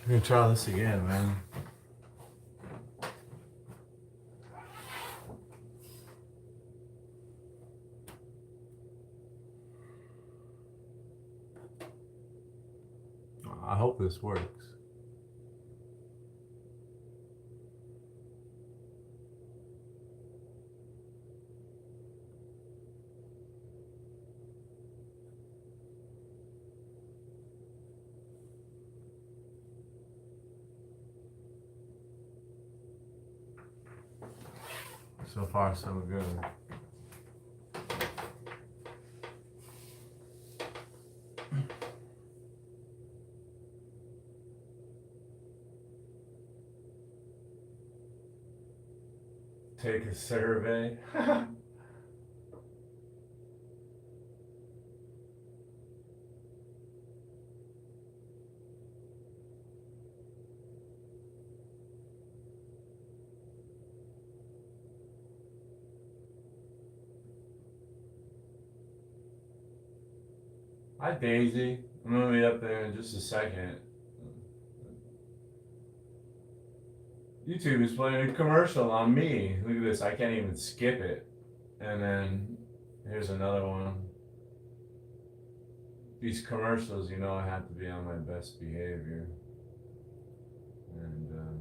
I'm gonna try this again, man. I hope this works. So far, so good. Take a survey. Hi, Daisy. I'm gonna be up there in just a second. YouTube is playing a commercial on me. Look at this. I can't even skip it. And then here's another one. These commercials, you know, I have to be on my best behavior. And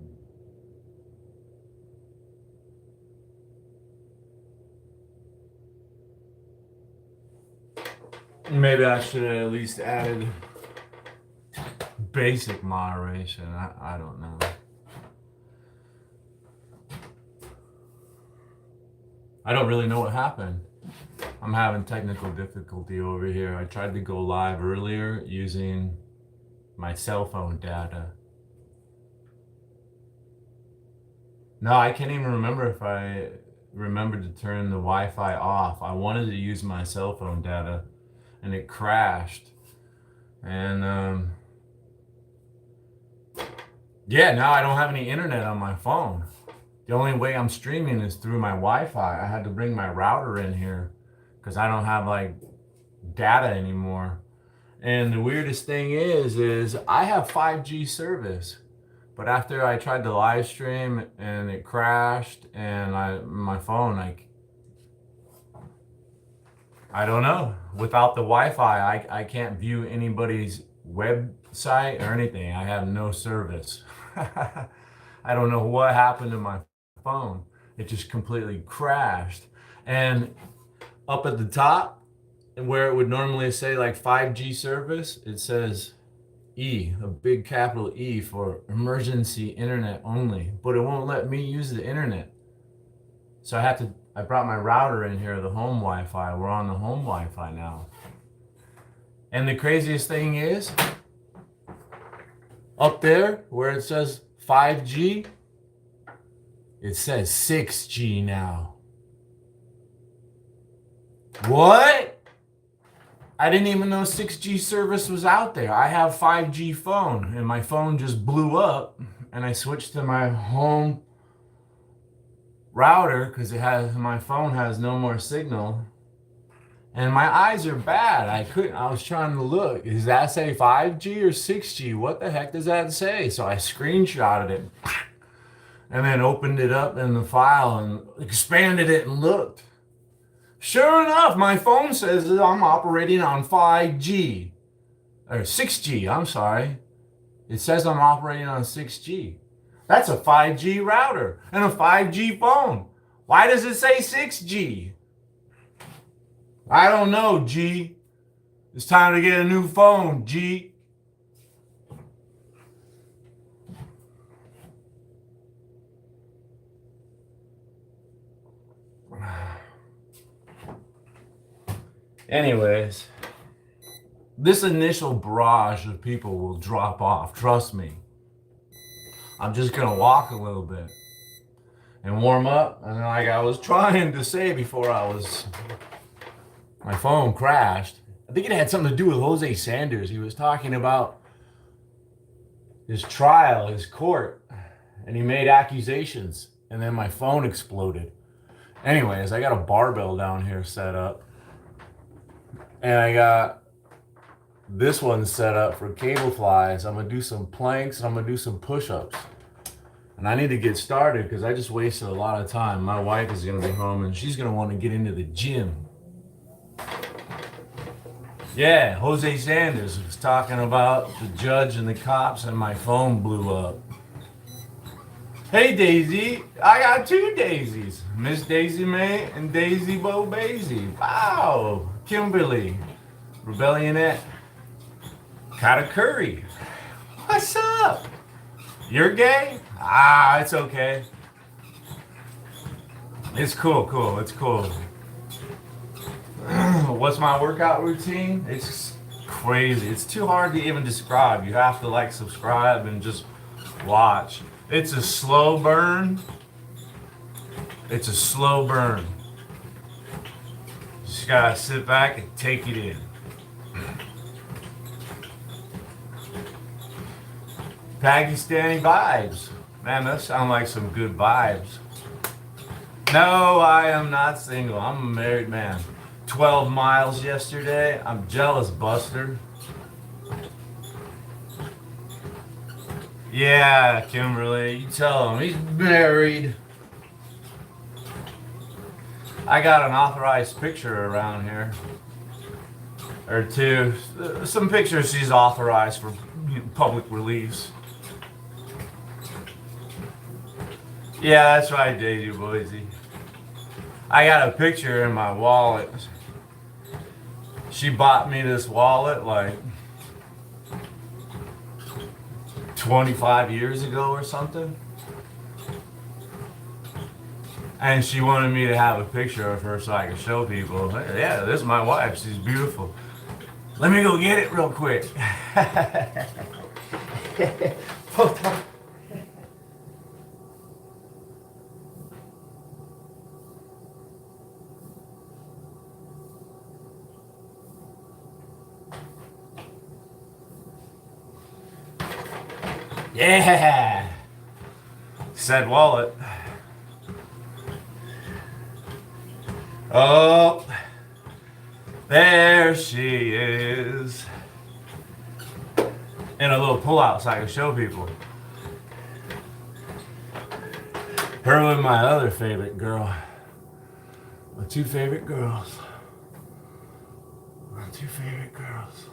maybe I should have at least added basic moderation. I don't know. I don't really know what happened. I'm having technical difficulty over here. I tried to go live earlier using my cell phone data. No, I can't even remember if I remembered to turn the Wi-Fi off. I wanted to use my cell phone data and it crashed. And yeah, now I don't have any internet on my phone. The only way I'm streaming is through my Wi-Fi. I had to bring my router in here because I don't have like data anymore. And the weirdest thing is I have 5G service, but after I tried to live stream and it crashed, and my phone, like, I don't know. Without the Wi-Fi, I can't view anybody's website or anything. I have no service. I don't know what happened to my phone. It just completely crashed. And up at the top, where it would normally say like 5G service, it says E, a big capital E for emergency internet only, but it won't let me use the internet. So I brought my router in here, the home Wi-Fi. We're on the home Wi-Fi now. And the craziest thing is, up there where it says 5G, it says 6G now. What? I didn't even know 6G service was out there. I have 5G phone and my phone just blew up, and I switched to my home router because my phone has no more signal. And my eyes are bad. I was trying to look. Does that say 5G or 6G? What the heck does that say? So I screenshotted it and then opened it up in the file and expanded it and looked. Sure enough, my phone says that I'm operating on 5G. Or 6G, I'm sorry. It says I'm operating on 6G. That's a 5G router and a 5G phone. Why does it say 6G? I don't know, G. It's time to get a new phone, G. Anyways, this initial barrage of people will drop off. Trust me. I'm just going to walk a little bit and warm up. And like I was trying to say before my phone crashed, I think it had something to do with Jose Sanders. He was talking about his trial, his court, and he made accusations. And then my phone exploded. Anyways, I got a barbell down here set up. And I got This one's set up for cable flies. I'm gonna do some planks and I'm gonna do some push-ups. And I need to get started because I just wasted a lot of time. My wife is gonna be home and she's gonna want to get into the gym. Yeah, Jose Sanders was talking about the judge and the cops and my phone blew up. Hey Daisy, I got two Daisies. Miss Daisy May and Daisy Bo Basie. Wow, Kimberly, Rebellionette, Kata Curry. What's up? You're gay? Ah, it's okay. It's cool, it's cool. What's my workout routine? It's crazy. It's too hard to even describe. You have to like subscribe and just watch. It's a slow burn. It's a slow burn. Just gotta sit back and take it in. Pakistani vibes. Man, that sounds like some good vibes. No, I am not single. I'm a married man. 12 miles yesterday. I'm jealous, Buster. Yeah, Kimberly, you tell him he's married. I got an authorized picture around here. Or two. Some pictures she's authorized for public release. Yeah, that's right, Daisy Boise. I got a picture in my wallet. She bought me this wallet like 25 years ago or something. And she wanted me to have a picture of her so I could show people. Hey, yeah, this is my wife. She's beautiful. Let me go get it real quick. Yeah, said wallet. Oh, there she is. In a little pull-out so I can show people. Her with my other favorite girl. My two favorite girls. My two favorite girls.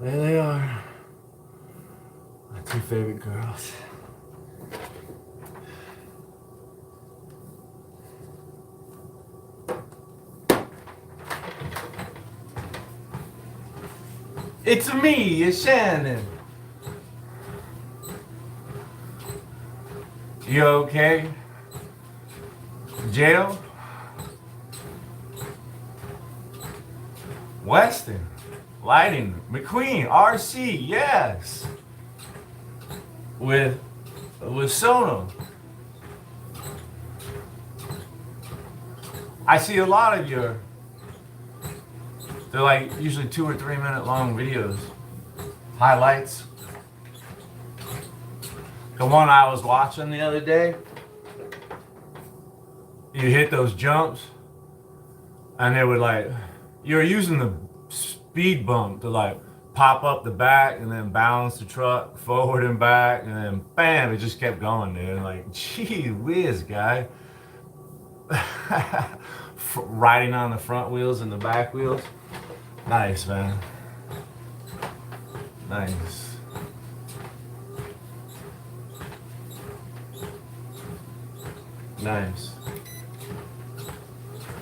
There they are. My two favorite girls. It's me, it's Shannon. You okay? Jail? Weston, Lighting, McQueen, RC, yes. With Sono. I see a lot of your, they're like usually 2 or 3 minute long videos. Highlights. The one I was watching the other day, you hit those jumps and they would like, you were using the speed bump to like pop up the back and then balance the truck forward and back and then bam, it just kept going, dude. Like, gee whiz, guy. Riding on the front wheels and the back wheels. Nice, man. Nice. Nice.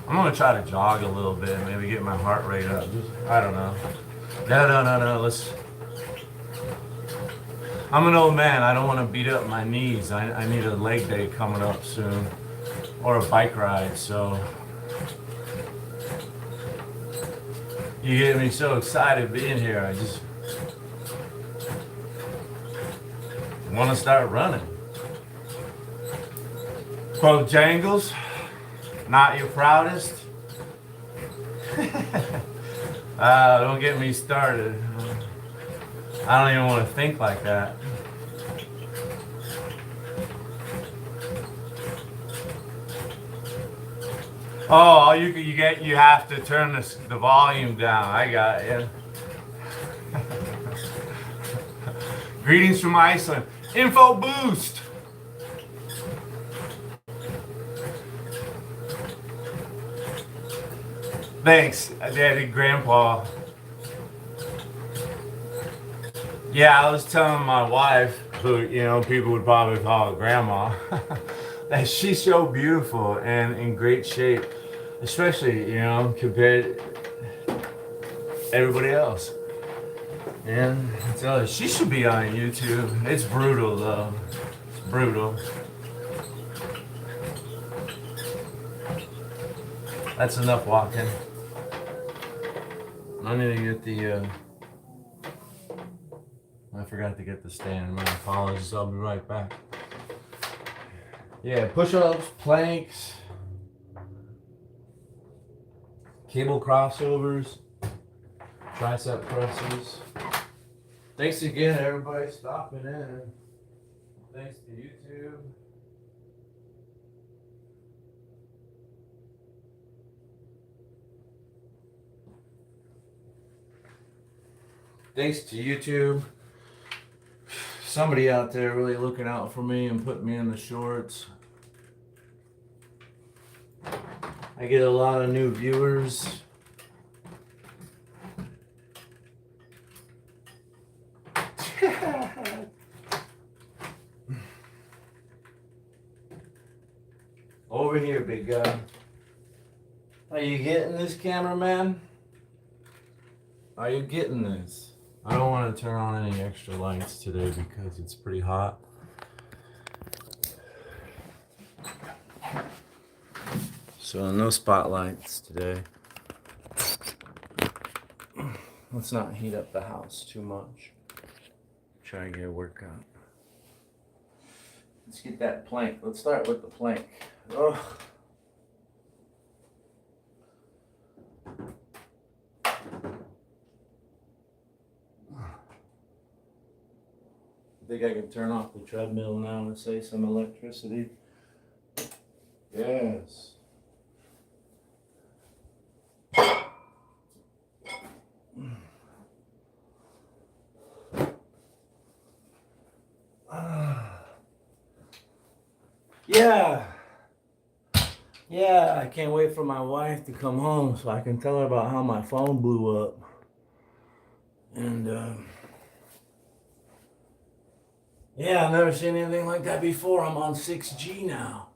I'm gonna try to jog a little bit, maybe get my heart rate up. I don't know. No. I'm an old man. I don't want to beat up my knees. I need a leg day coming up soon, or a bike ride. So you get me so excited being here. I just want to start running. Bojangles, not your proudest. Don't get me started. I don't even want to think like that. Oh, you have to turn the volume down. I got you. Greetings from Iceland. Info boost. Thanks, Daddy, Grandpa. Yeah, I was telling my wife, who, people would probably call her Grandma, that she's so beautiful and in great shape, especially, compared to everybody else. And I tell her, she should be on YouTube. It's brutal, though. It's brutal. That's enough walking. I need to get the, I forgot to get the stand. My apologies. I'll be right back. Yeah, push-ups, planks, cable crossovers, tricep presses. Thanks again, everybody, stopping in. Thanks to YouTube. Thanks to YouTube. Somebody out there really looking out for me and putting me in the shorts. I get a lot of new viewers. Over here, big guy. Are you getting this, cameraman? Are you getting this? I don't want to turn on any extra lights today because it's pretty hot. So no spotlights today. Let's not heat up the house too much. Try and get a workout. Let's get that plank. Let's start with the plank. Oh. I think I can turn off the treadmill now and save some electricity. Yes. Yeah, I can't wait for my wife to come home so I can tell her about how my phone blew up. And, yeah, I've never seen anything like that before. I'm on 6G now.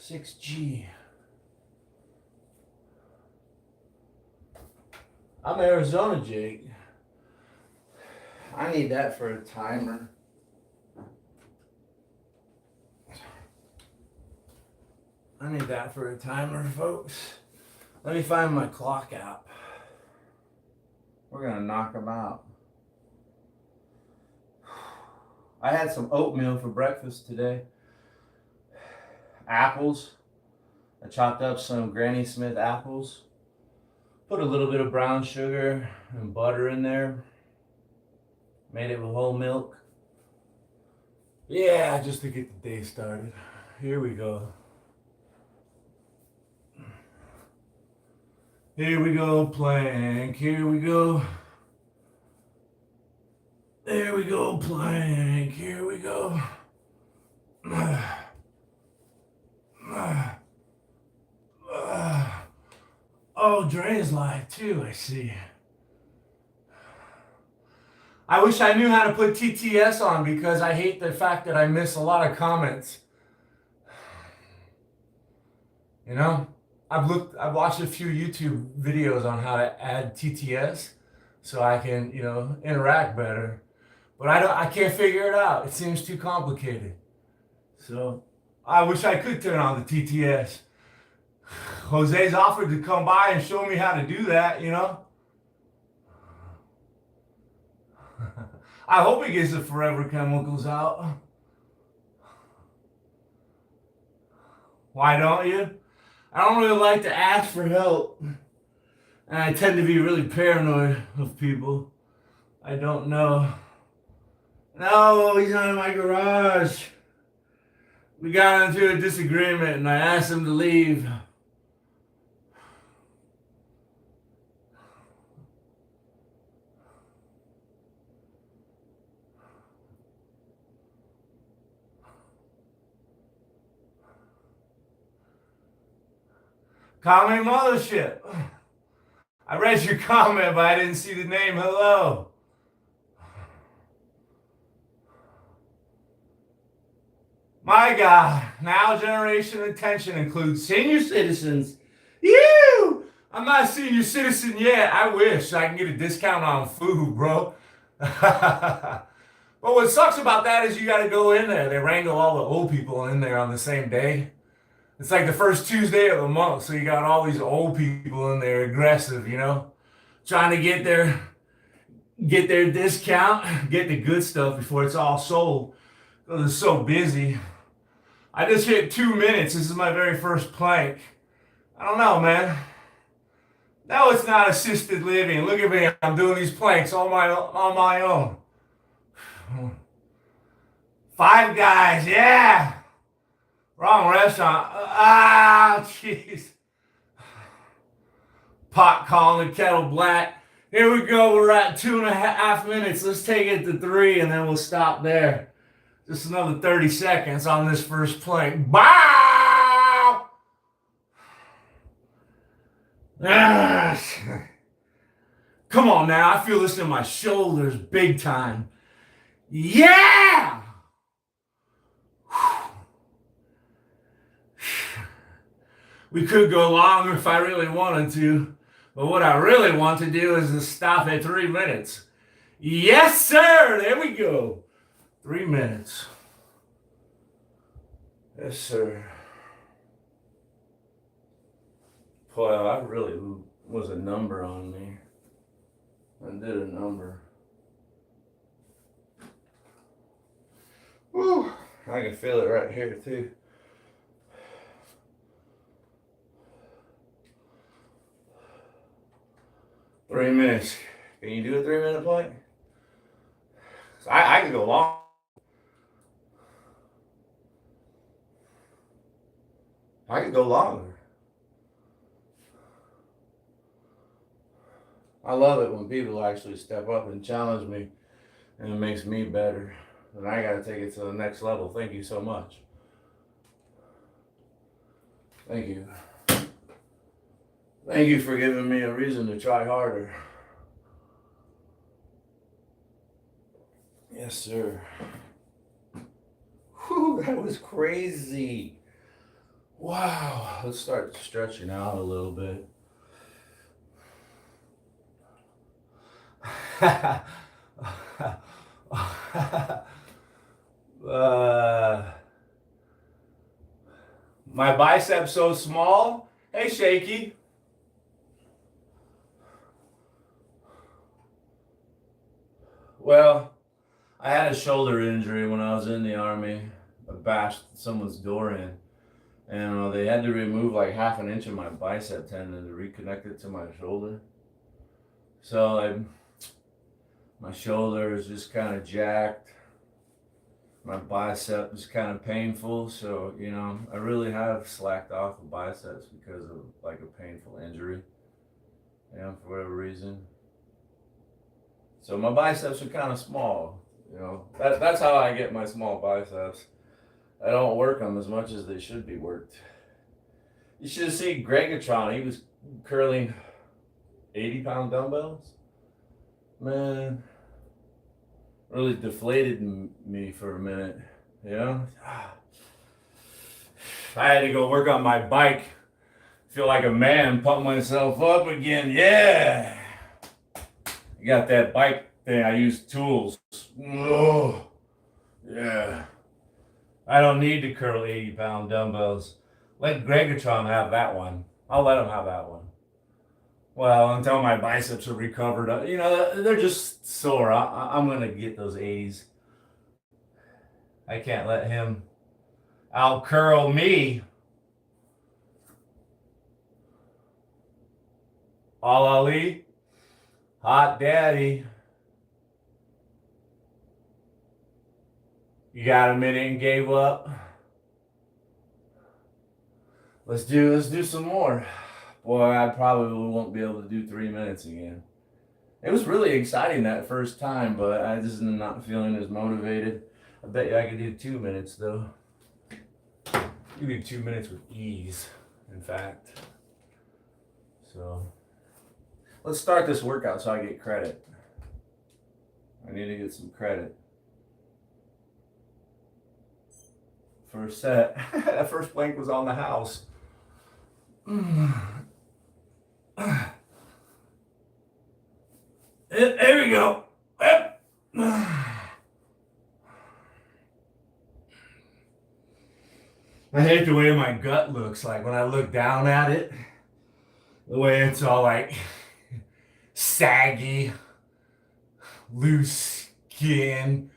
6G. I'm Arizona Jake. I need that for a timer. I need that for a timer, folks. Let me find my clock app. We're gonna knock them out. I had some oatmeal for breakfast today. Apples. I chopped up some Granny Smith apples. Put a little bit of brown sugar and butter in there. Made it with whole milk. Yeah, just to get the day started. Here we go. Here we go, plank. Here we go. There we go, plank. Here we go. Oh, Dre's live too, I see. I wish I knew how to put TTS on because I hate the fact that I miss a lot of comments. I've watched a few YouTube videos on how to add TTS so I can, interact better. But I can't figure it out. It seems too complicated. So I wish I could turn on the TTS. Jose's offered to come by and show me how to do that, I hope he gets the forever chemicals out. Why don't you? I don't really like to ask for help. And I tend to be really paranoid of people I don't know. No, he's not in my garage. We got into a disagreement and I asked him to leave. Comment Mothership. I read your comment, but I didn't see the name. Hello. My God, now generation attention includes senior citizens. You! I'm not a senior citizen yet. I wish I can get a discount on food, bro. But what sucks about that is you got to go in there. They wrangle all the old people in there on the same day. It's like the first Tuesday of the month, so you got all these old people in there, aggressive, you know, trying to get their discount, get the good stuff before it's all sold. Because it's so busy. I just hit 2 minutes. This is my very first plank. I don't know, man. No, it's not assisted living. Look at me. I'm doing these planks on my own. 5 Guys, yeah. Wrong restaurant. Jeez. Pot calling the kettle black. Here we go. We're at 2.5 minutes. Let's take it to 3 and then we'll stop there. Just another 30 seconds on this first plank. Bow! Come on now. I feel this in my shoulders big time. Yeah! We could go longer if I really wanted to, but what I really want to do is to stop at 3 minutes. Yes, sir. There we go. 3 minutes. Yes, sir. Boy, I really was a number on me. I did a number. Woo! I can feel it right here, too. Three minutes. Can you do a 3 minute plank? I can go long. I could go longer. I love it when people actually step up and challenge me, and it makes me better. And I gotta take it to the next level. Thank you so much. Thank you. Thank you for giving me a reason to try harder. Yes, sir. Whew, that was crazy. Wow. Let's start stretching out a little bit. My biceps so small. Hey, Shaky. Well, I had a shoulder injury when I was in the Army. I bashed someone's door in. And they had to remove like 1/2 inch of my bicep tendon to reconnect it to my shoulder. So my shoulder is just kind of jacked. My bicep is kind of painful. So, I really have slacked off the biceps because of like a painful injury. For whatever reason. So my biceps are kind of small. That's how I get my small biceps. I don't work them as much as they should be worked. You should have seen Gregatron. He was curling 80-pound dumbbells. Man, really deflated me for a minute. I had to go work on my bike. Feel like a man, pump myself up again. Yeah. I got that bike thing. I use tools. Oh, yeah. I don't need to curl 80-pound dumbbells. Let Gregatron have that one. I'll let him have that one. Well, until my biceps are recovered. They're just sore. I'm going to get those 80s. I can't let him out-curl me. All Ali. Hot daddy. You got a minute and gave up? Let's do some more. Boy, I probably won't be able to do 3 minutes again. It was really exciting that first time, but I just am not feeling as motivated. I bet you I could do 2 minutes though. You do 2 minutes with ease, in fact. So let's start this workout so I get credit. I need to get some credit. First set. That first plank was on the house. There we go. I hate the way my gut looks like when I look down at it. The way it's all like saggy, loose skin.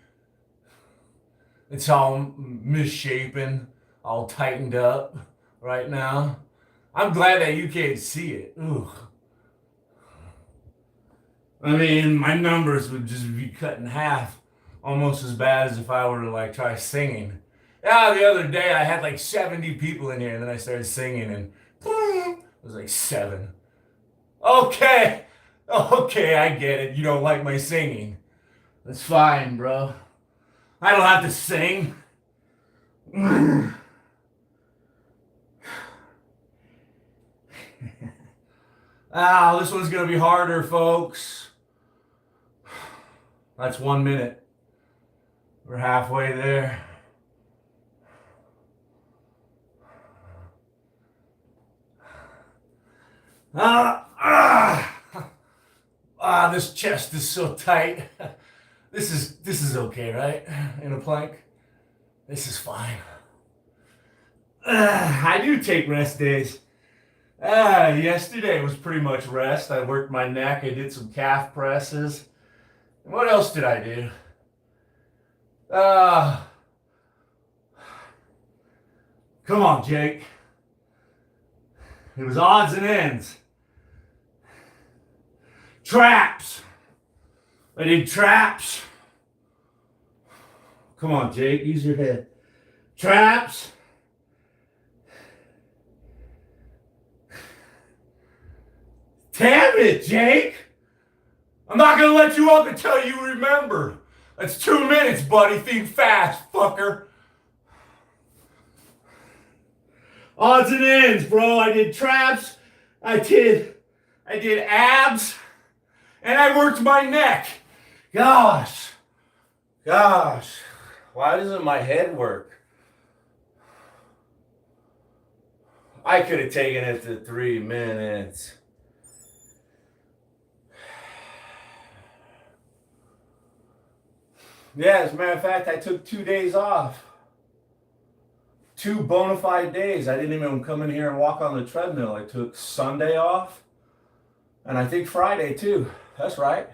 It's all misshapen, all tightened up right now. I'm glad that you can't see it. Ooh. I mean, my numbers would just be cut in half, almost as bad as if I were to like try singing. Yeah, the other day I had like 70 people in here, and then I started singing, and it was like 7. Okay, I get it. You don't like my singing. That's fine, bro. I don't have to sing. This one's gonna be harder, folks. That's 1 minute. We're halfway there. This chest is so tight. This is okay, right? In a plank. This is fine. I do take rest days. Yesterday was pretty much rest. I worked my neck. I did some calf presses. What else did I do? Come on, Jake. It was odds and ends. Traps. I did traps. Come on, Jake. Use your head. Traps. Damn it, Jake. I'm not going to let you up until you remember. That's 2 minutes, buddy. Think fast, fucker. Odds and ends, bro. I did traps. I did abs. And I worked my neck. Gosh. Why doesn't my head work? I could have taken it to 3 minutes. Yeah, as a matter of fact, I took 2 days off. 2 bona fide days. I didn't even come in here and walk on the treadmill. I took Sunday off. And I think Friday too. That's right.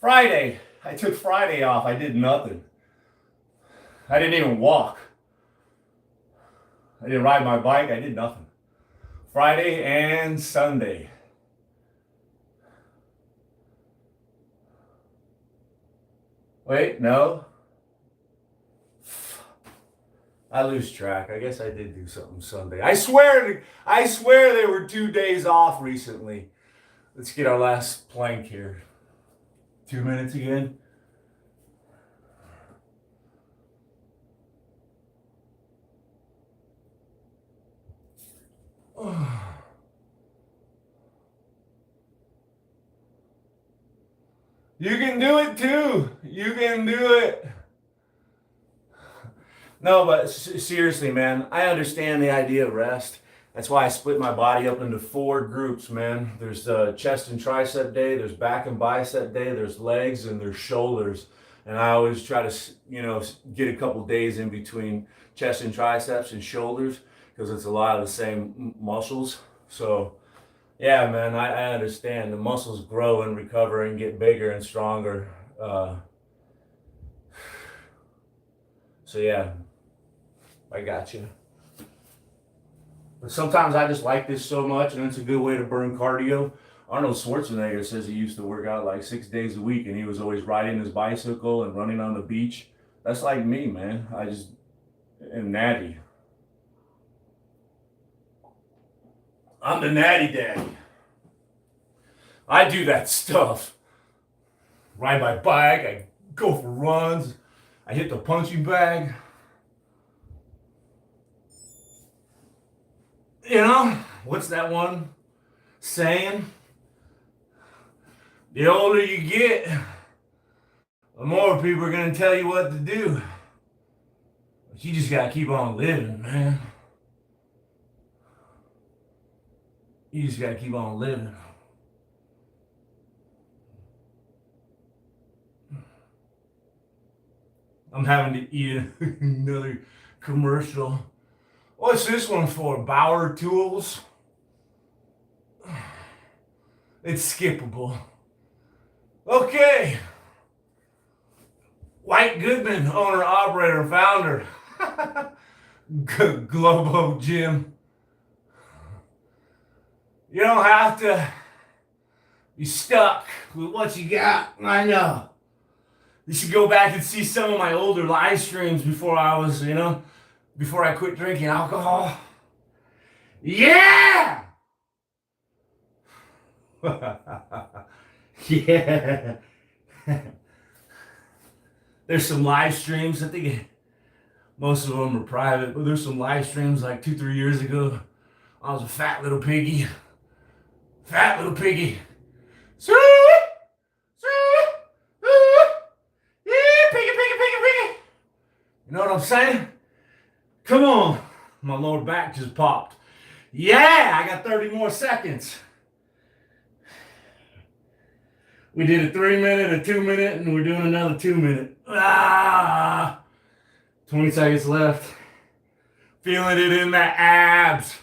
Friday. I took Friday off. I did nothing. I didn't even walk. I didn't ride my bike. I did nothing. Friday and Sunday. Wait, no. I lose track. I guess I did do something Sunday. I swear there were 2 days off recently. Let's get our last plank here. 2 minutes again. You can do it too. You can do it. No, but seriously, man, I understand the idea of rest. That's why I split my body up into 4 groups, man. There's chest and tricep day, there's back and bicep day, there's legs, and there's shoulders. And I always try to, get a couple days in between chest and triceps and shoulders because it's a lot of the same muscles. So, yeah, man, I understand. The muscles grow and recover and get bigger and stronger. So, yeah. I got you. But sometimes I just like this so much, and it's a good way to burn cardio. Arnold Schwarzenegger says he used to work out like 6 days a week, and he was always riding his bicycle and running on the beach. That's like me, man. I just am natty. I'm the natty daddy. I do that stuff. Ride my bike, I go for runs, I hit the punching bag. You know, what's that one saying? The older you get, the more people are going to tell you what to do. But you just got to keep on living, man. You just got to keep on living. I'm having to eat another commercial. What's this one for? Bauer Tools? It's skippable. Okay. White Goodman, owner, operator, founder. Globo Gym. You don't have to be stuck with what you got. I know. You should go back and see some of my older live streams before I was, before I quit drinking alcohol. Yeah! Yeah. There's some live streams. I think most of them are private, but there's some live streams like 2-3 years ago. I was a fat little piggy. Fat little piggy. Yeah, piggy, piggy, piggy, piggy. You know what I'm saying? Come on. My lower back just popped. Yeah, I got 30 more seconds. We did a 3-minute, a 2-minute, and we're doing another 2-minute. 20 seconds left. Feeling it in the abs.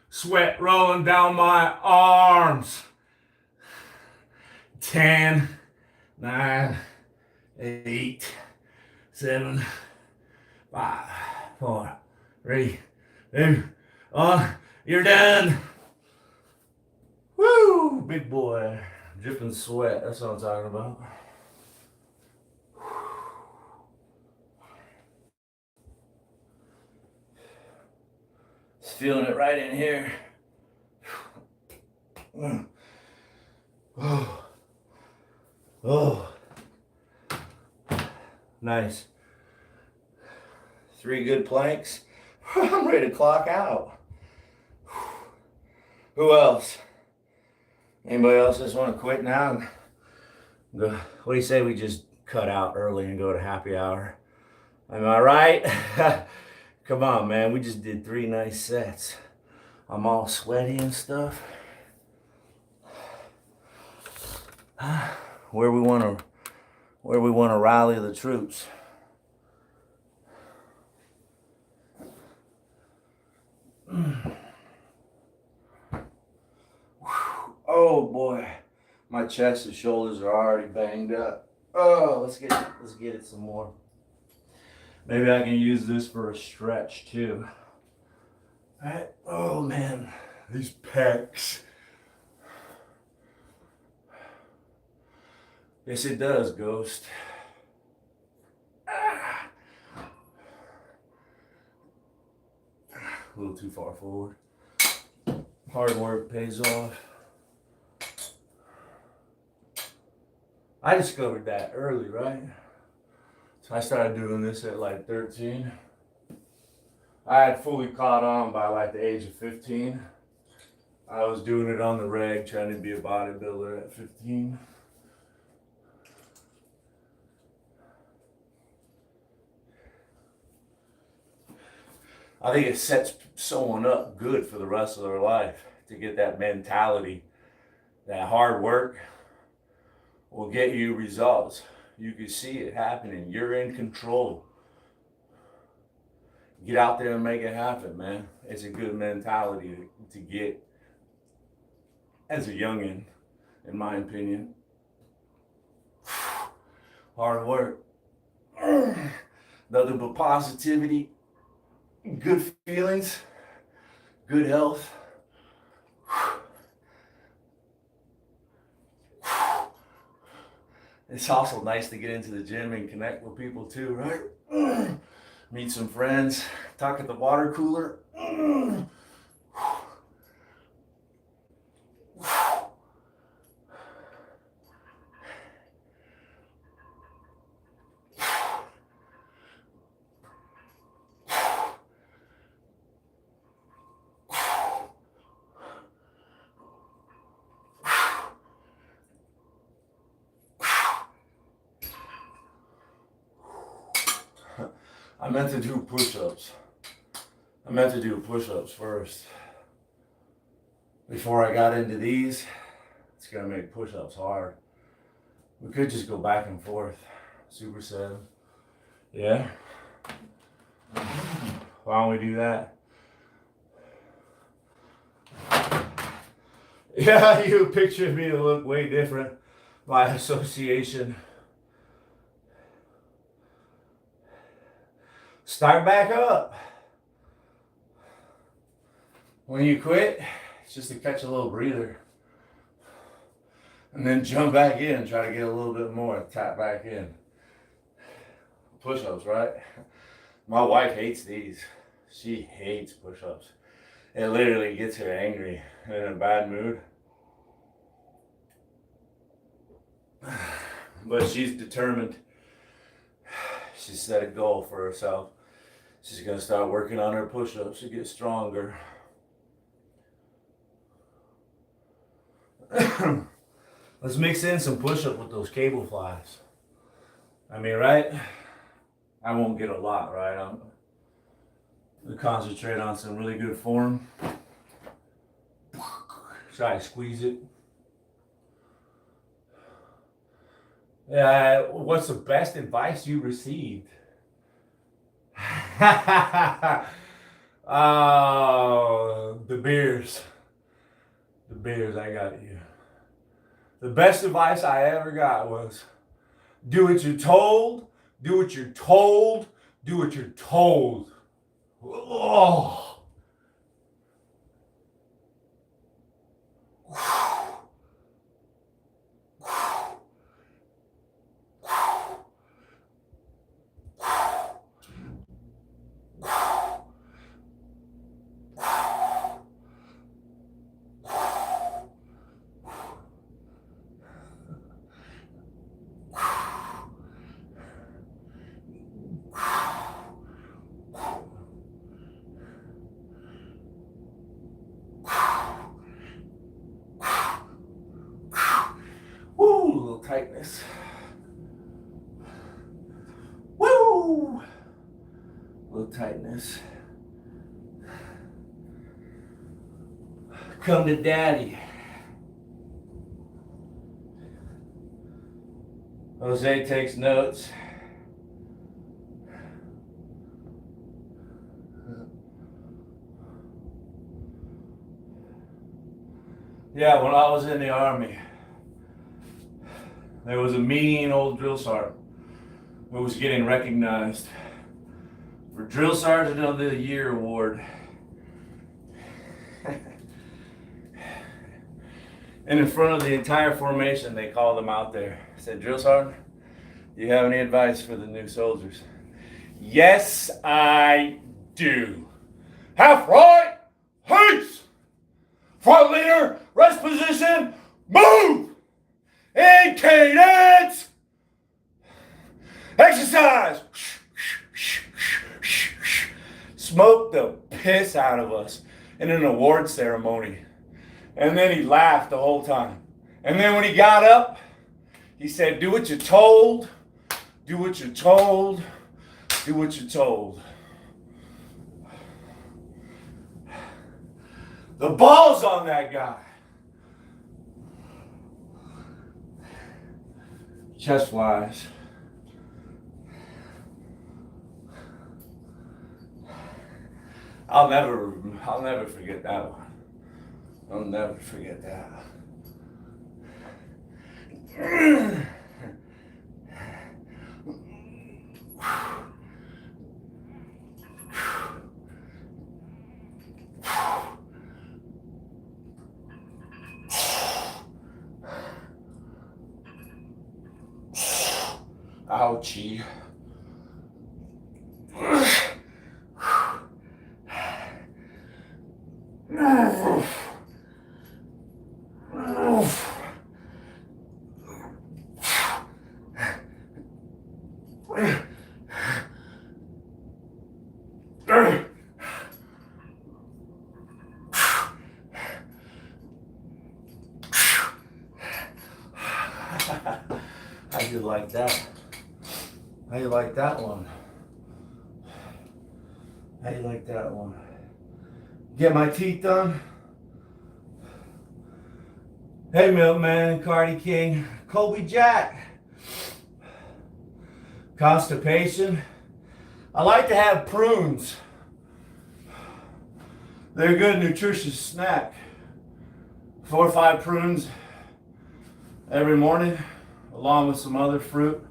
Sweat rolling down my arms. 10, 9, 8, 7, 5, 4, 3, 2, 1. You're done. Woo! Big boy. Dripping sweat. That's what I'm talking about. Just feeling it right in here. Oh. Oh. Nice. 3 good planks. I'm ready to clock out. Who else? Anybody else just want to quit now? Go, what do you say we just cut out early and go to happy hour? Am I right? Come on, man. We just did 3 nice sets. I'm all sweaty and stuff. Where we want to rally the troops. Oh boy, my chest and shoulders are already banged up. Oh, let's get it some more. Maybe I can use this for a stretch too. All right. Oh man, these pecs. Yes, it does, Ghost. A little too far forward. Hard work pays off. I discovered that early, right? So I started doing this at like 13. I had fully caught on by like the age of 15. I was doing it on the reg, trying to be a bodybuilder at 15. I think it sets someone up good for the rest of their life to get that mentality. That hard work will get you results. You can see it happening. You're in control. Get out there and make it happen, man. It's a good mentality to get as a youngin', in my opinion. Hard work. Nothing but positivity. Good feelings, good health. It's also nice to get into the gym and connect with people too, right? Meet some friends, talk at the water cooler. I meant to do push-ups. I meant to do push-ups first. Before I got into these, it's gonna make push-ups hard. We could just go back and forth. Superset. Yeah. Why don't we do that? Yeah, you pictured me to look way different by association. Start back up. When you quit, it's just to catch a little breather. And then jump back in, try to get a little bit more, tap back in. Push-ups, right? My wife hates these. She hates push-ups. It literally gets her angry and in a bad mood. But she's determined. She set a goal for herself. She's gonna start working on her push-ups to get stronger. Let's mix in some push-up with those cable flies. I mean, right? I won't get a lot, right? I'm gonna concentrate on some really good form. Try to squeeze it. What's the best advice you received? Oh, the beers. The beers, I got you. The best advice I ever got was, do what you're told, do what you're told, do what you're told. Oh. Tightness. Woo! Little tightness. Come to daddy. Jose takes notes. Yeah, when I was in the Army, there was a mean old drill sergeant who was getting recognized for Drill Sergeant of the Year award. And in front of the entire formation, they called him out there. Said, Drill Sergeant, do you have any advice for the new soldiers? Yes, I do. Half right, heaps. Front leader, rest position, move. In cadence! Exercise! Smoked the piss out of us in an award ceremony. And then he laughed the whole time. And then when he got up, he said, do what you're told, do what you're told, do what you're told. The ball's on that guy. Chest flies. I'll never forget that one. I'll never forget that. Ouchie. How you like that? How you like that one? How do you like that one? Get my teeth done. Hey, Milkman, Cardi King, Colby Jack. Constipation. I like to have prunes. They're a good nutritious snack. 4 or 5 prunes every morning, along with some other fruit,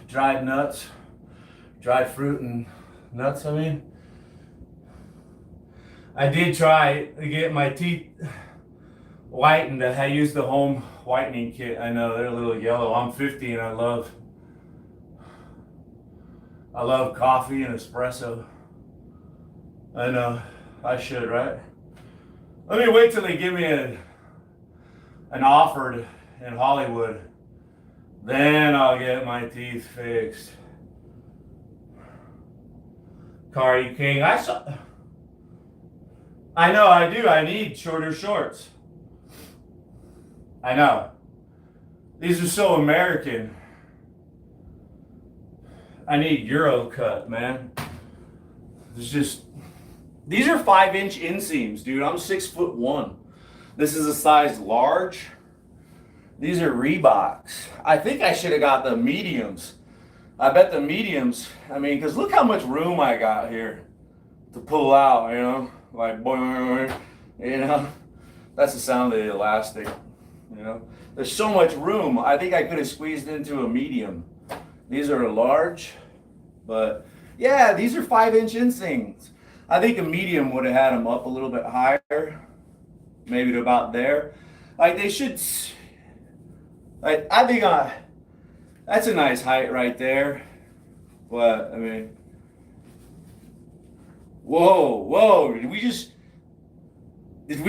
dried nuts, dried fruit and nuts, I mean. I did try to get my teeth whitened. I used the home whitening kit. I know they're a little yellow. I'm 50 and I love coffee and espresso. I know, I should, right? Let me wait till they give me an offer in Hollywood. Then I'll get my teeth fixed. Cardi King, I know I do. I need shorter shorts. I know. These are so American. I need Euro cut, man. These are 5-inch inseams, dude. I'm 6'1". This is a size large. These are Reeboks. I think I should have got the mediums. I bet the mediums, I mean, because look how much room I got here to pull out, you know? Like, boing, you know? That's the sound of the elastic, you know? There's so much room. I think I could have squeezed into a medium. These are large, but yeah, these are 5-inch inseams. I think a medium would have had them up a little bit higher, maybe to about there. Like they should, I think that's a nice height right there. But I mean, whoa, did we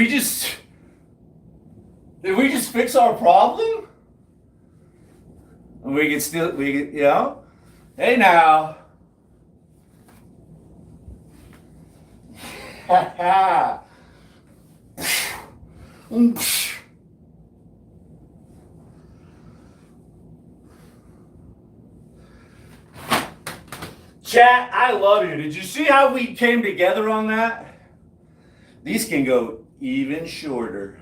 just fix our problem? And we can still, you know, hey now. Chat, I love you. Did you see how we came together on that? These can go even shorter.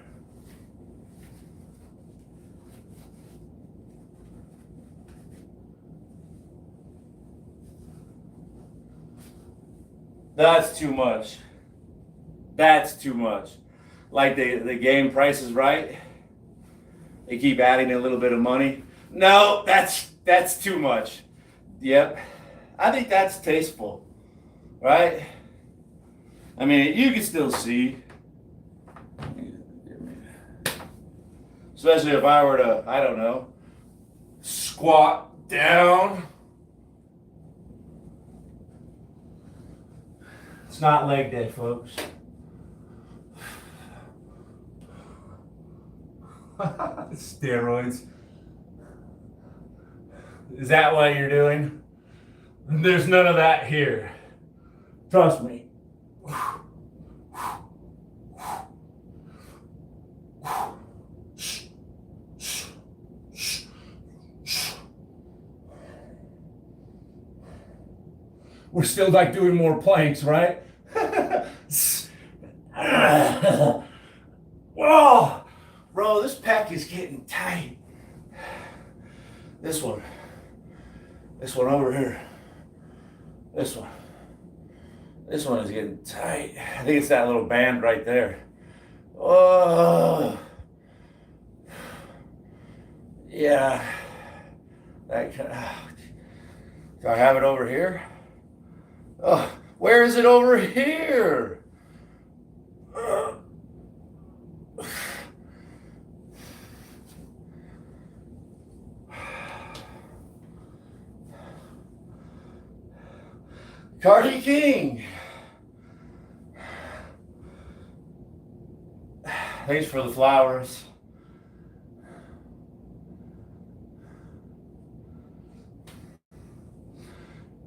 That's too much. That's too much. Like the game Price is Right. They keep adding a little bit of money. No, that's too much. Yep. I think that's tasteful. Right? I mean, you can still see. Especially if I were to, I don't know, squat down. It's not leg day, folks. Steroids. Is that what you're doing? There's none of that here. Trust me. We're still like doing more planks, right? Whoa, bro, this pec is getting tight. This one over here. This one is getting tight. I think it's that little band right there. Oh, yeah. Do I have it over here? Oh, where is it over here? Cardi King. Thanks for the flowers.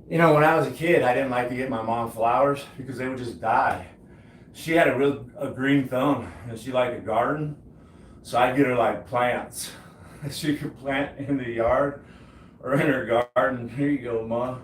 You know, when I was a kid, I didn't like to get my mom flowers because they would just die. She had a green thumb and she liked to garden. So I'd get her like plants. She could plant in the yard or in her garden. Here you go, Mom.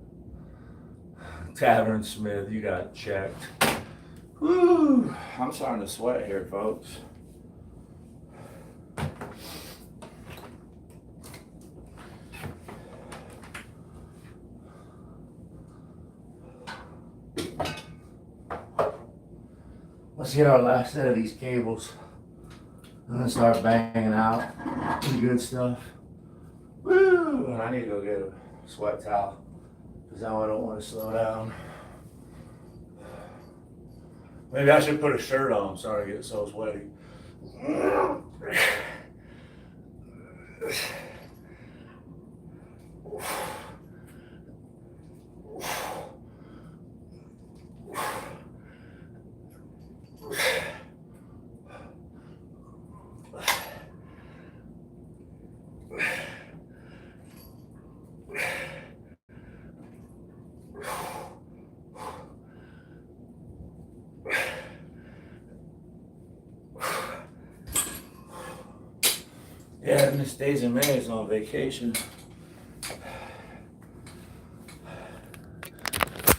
Tavern Smith, you got checked. Woo! I'm starting to sweat here, folks. Let's get our last set of these cables. I'm gonna start banging out some good stuff. Woo! And I need to go get a sweat towel because now I don't want to slow down. Maybe I should put a shirt on. I'm sorry to get so sweaty. Yeah, Miss Daisy May is on vacation.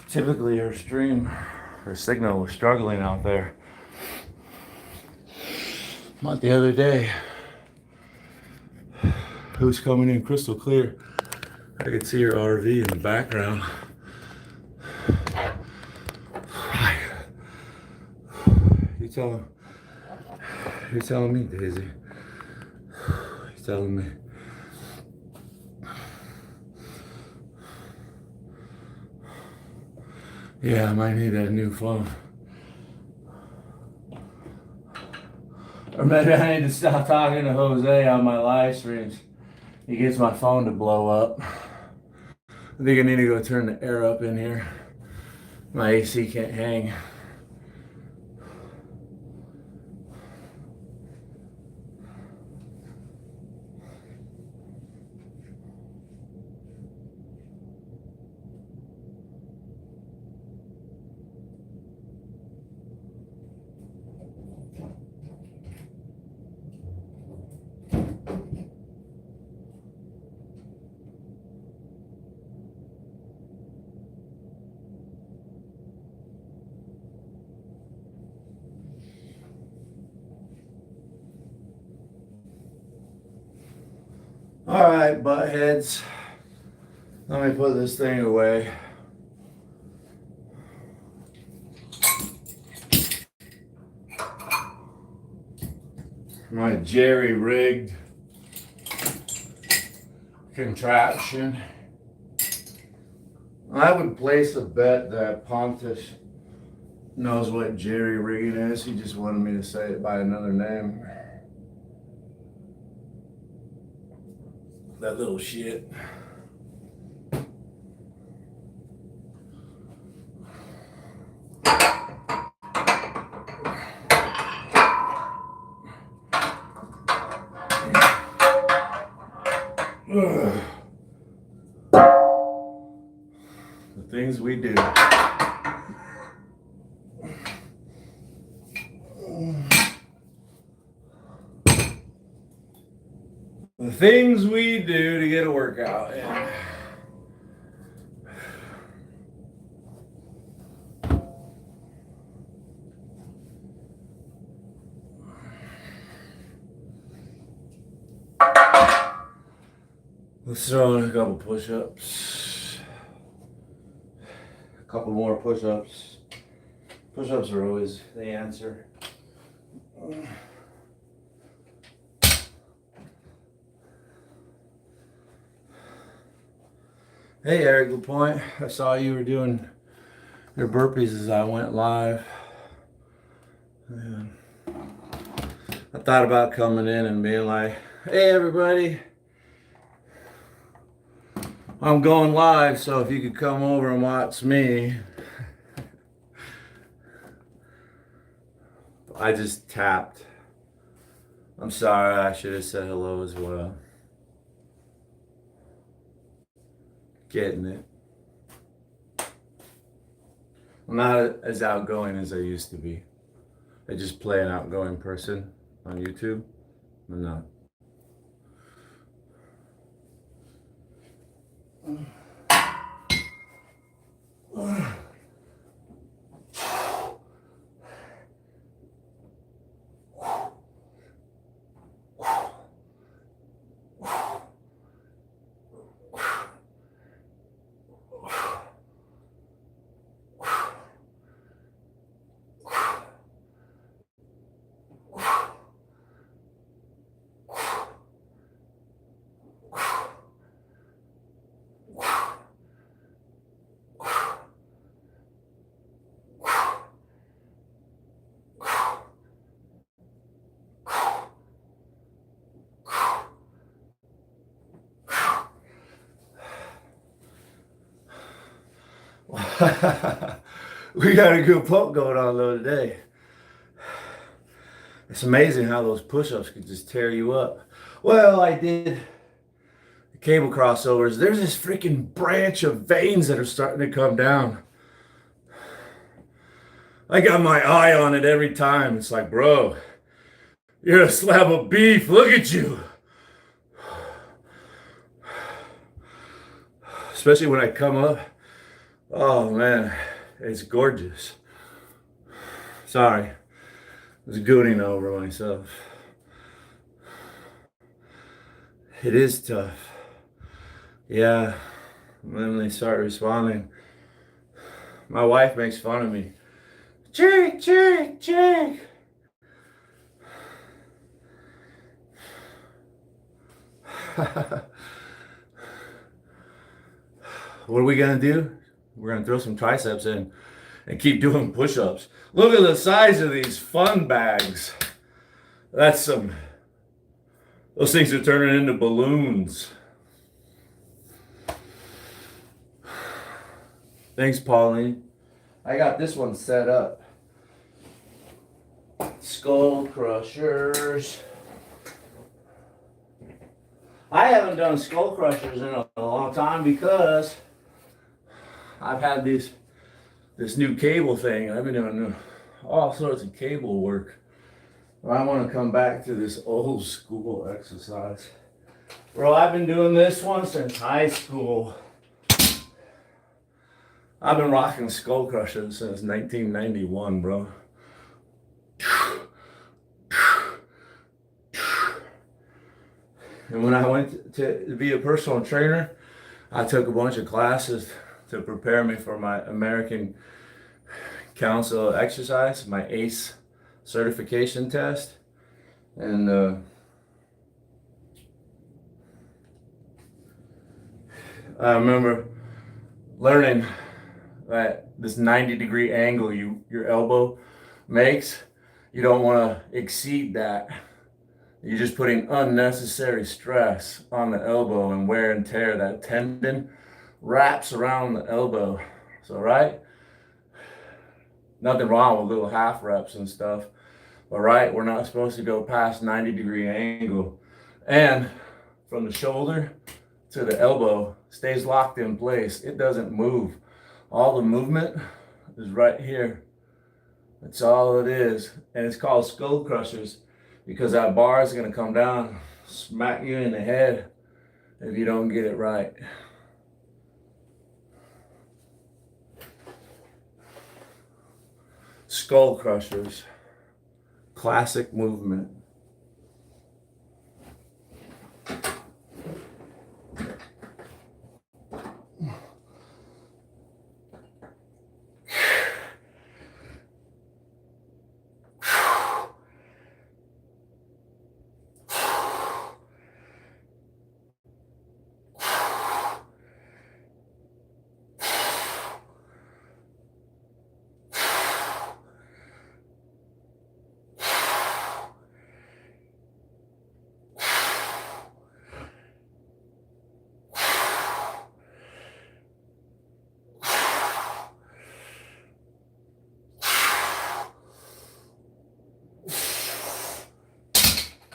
Typically her signal was struggling out there. Not the other day. It was coming in crystal clear. I could see her RV in the background. You're telling me, Daisy. You're telling me. Yeah, I might need that new phone. Or maybe I need to stop talking to Jose on my live streams. He gets my phone to blow up. I think I need to go turn the air up in here. My AC can't hang. All right, buttheads. Let me put this thing away. My jerry-rigged contraption. I would place a bet that Pontius knows what jerry-rigging is. He just wanted me to say it by another name. That little shit. The things we do. The things we do to get a workout in. Let's throw in a couple push-ups. A couple more push-ups. Push-ups are always the answer. Hey Eric LaPointe, I saw you were doing your burpees as I went live. And I thought about coming in and being like, hey everybody, I'm going live, so if you could come over and watch me. I just tapped. I'm sorry, I should have said hello as well. Getting it. I'm not as outgoing as I used to be. I just play an outgoing person on YouTube. I'm not. We got a good pump going on though today. It's amazing how those push-ups can just tear you up. Well, I did cable crossovers. There's this freaking branch of veins that are starting to come down. I got my eye on it every time. It's like, bro, you're a slab of beef. Look at you. Especially when I come up. Oh man, it's gorgeous. Sorry, I was gooning over myself. It is tough. Yeah, when they start responding, my wife makes fun of me. Jake, Jake, Jake. What are we gonna do? We're gonna throw some triceps in and keep doing push-ups. Look at the size of these fun bags. That's some, those things are turning into balloons. Thanks, Pauline. I got this one set up. Skull crushers. I haven't done skull crushers in a long time because I've had this new cable thing. I've been doing all sorts of cable work. I want to come back to this old school exercise. Bro, I've been doing this one since high school. I've been rocking skull crushers since 1991, bro. And when I went to be a personal trainer, I took a bunch of classes to prepare me for my American Council exercise, my ACE certification test. And I remember learning that this 90-degree angle your elbow makes, you don't want to exceed that. You're just putting unnecessary stress on the elbow and wear and tear. That tendon wraps around the elbow. So, right? Nothing wrong with little half reps and stuff. But, right, we're not supposed to go past 90-degree angle. And from the shoulder to the elbow stays locked in place. It doesn't move. All the movement is right here. That's all it is. And it's called skull crushers because that bar is going to come down, smack you in the head if you don't get it right. Skull crushers. Classic movement.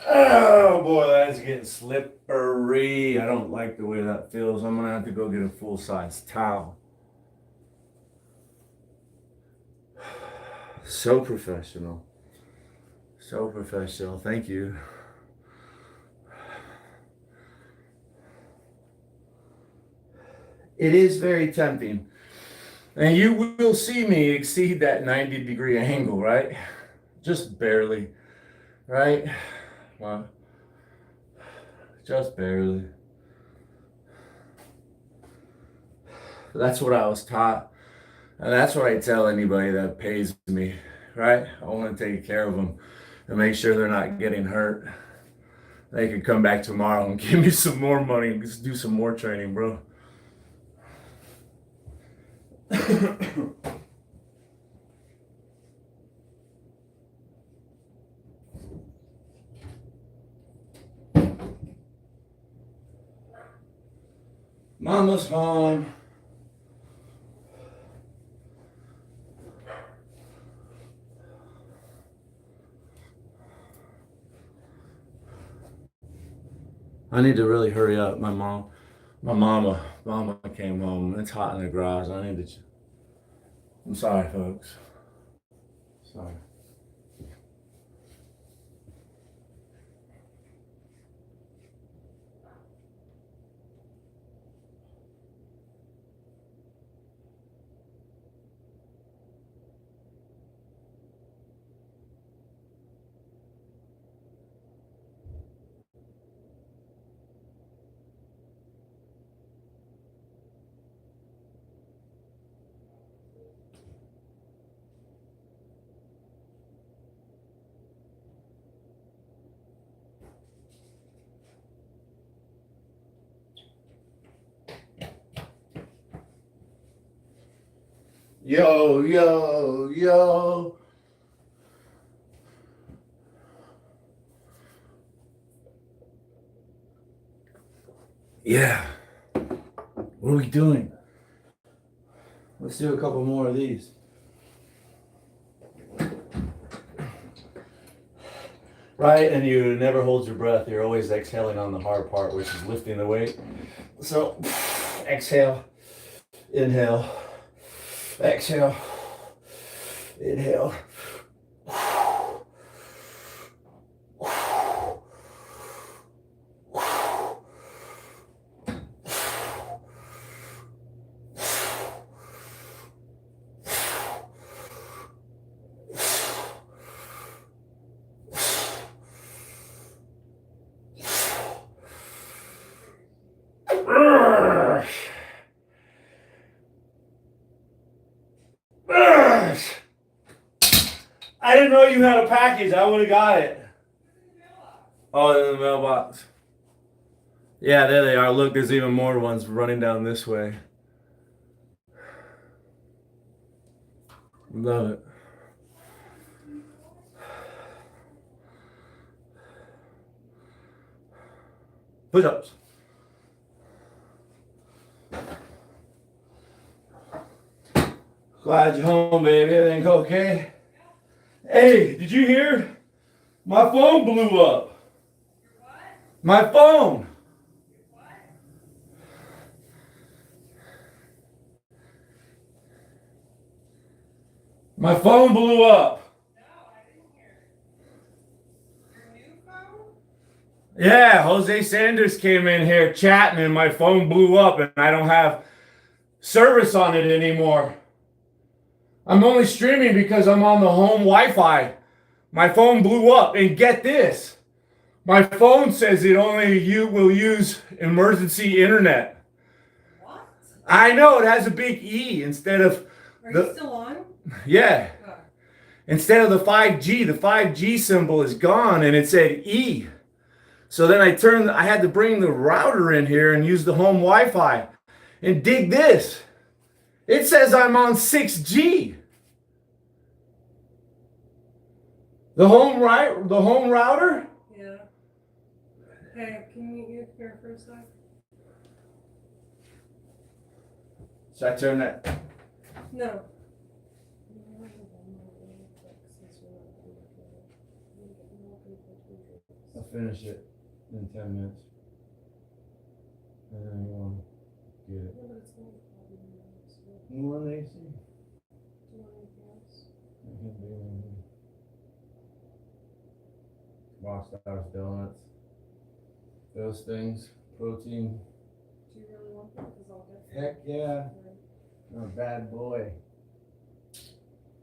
Oh boy, that's getting slippery. I don't like the way that feels. I'm gonna have to go get a full-size towel. So professional. So professional. Thank you. It is very tempting. And you will see me exceed that 90-degree angle, right? Just barely, right? Well, just barely. That's what I was taught. And that's what I tell anybody that pays me, right? I want to take care of them and make sure they're not getting hurt. They could come back tomorrow and give me some more money and just do some more training, bro. Mama's home. I need to really hurry up. Mama came home. It's hot in the garage. I'm sorry, folks. Sorry. Yo, yo, yo. Yeah. What are we doing? Let's do a couple more of these. Right, and you never hold your breath. You're always exhaling on the hard part, which is lifting the weight. So, exhale, inhale, exhale, inhale. I didn't know you had a package. I would have got it. Oh, in the mailbox. Yeah, there they are. Look, there's even more ones running down this way. Love it. Push-ups. Glad you're home, baby. Everything okay? Hey, did you hear? My phone blew up. What? My phone. What? My phone blew up. No, I didn't hear. Your new phone? Yeah, Jose Sanders came in here chatting and my phone blew up and I don't have service on it anymore. I'm only streaming because I'm on the home Wi-Fi. My phone blew up and get this. My phone says it only will use emergency internet. What? I know, it has a big E instead of Are you still on? yeah. Oh. Instead of the 5G symbol is gone and it said E. So then I had to bring the router in here and use the home Wi-Fi. And dig this. It says I'm on 6G. The home router? Yeah. Hey, can you get here for a sec? Should I turn that? No. I'll finish it in 10 minutes. And then you'll get it. You want AC? I can do anything. Stars, donuts, those things, protein. Do you really want them? Because I'll get Heck yeah. I'm a bad boy.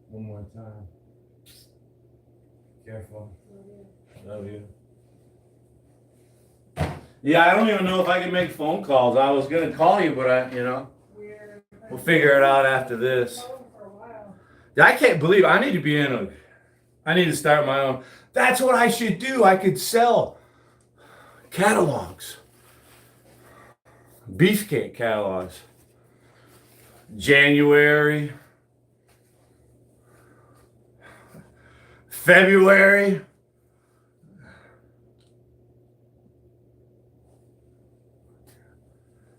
One more time. Careful. Love you. Yeah, I don't even know if I can make phone calls. I was gonna call you, but we'll figure it out after this. For a while. I can't believe I need to be I need to start my own. That's what I should do. I could sell catalogs. Beefcake catalogs. January. February.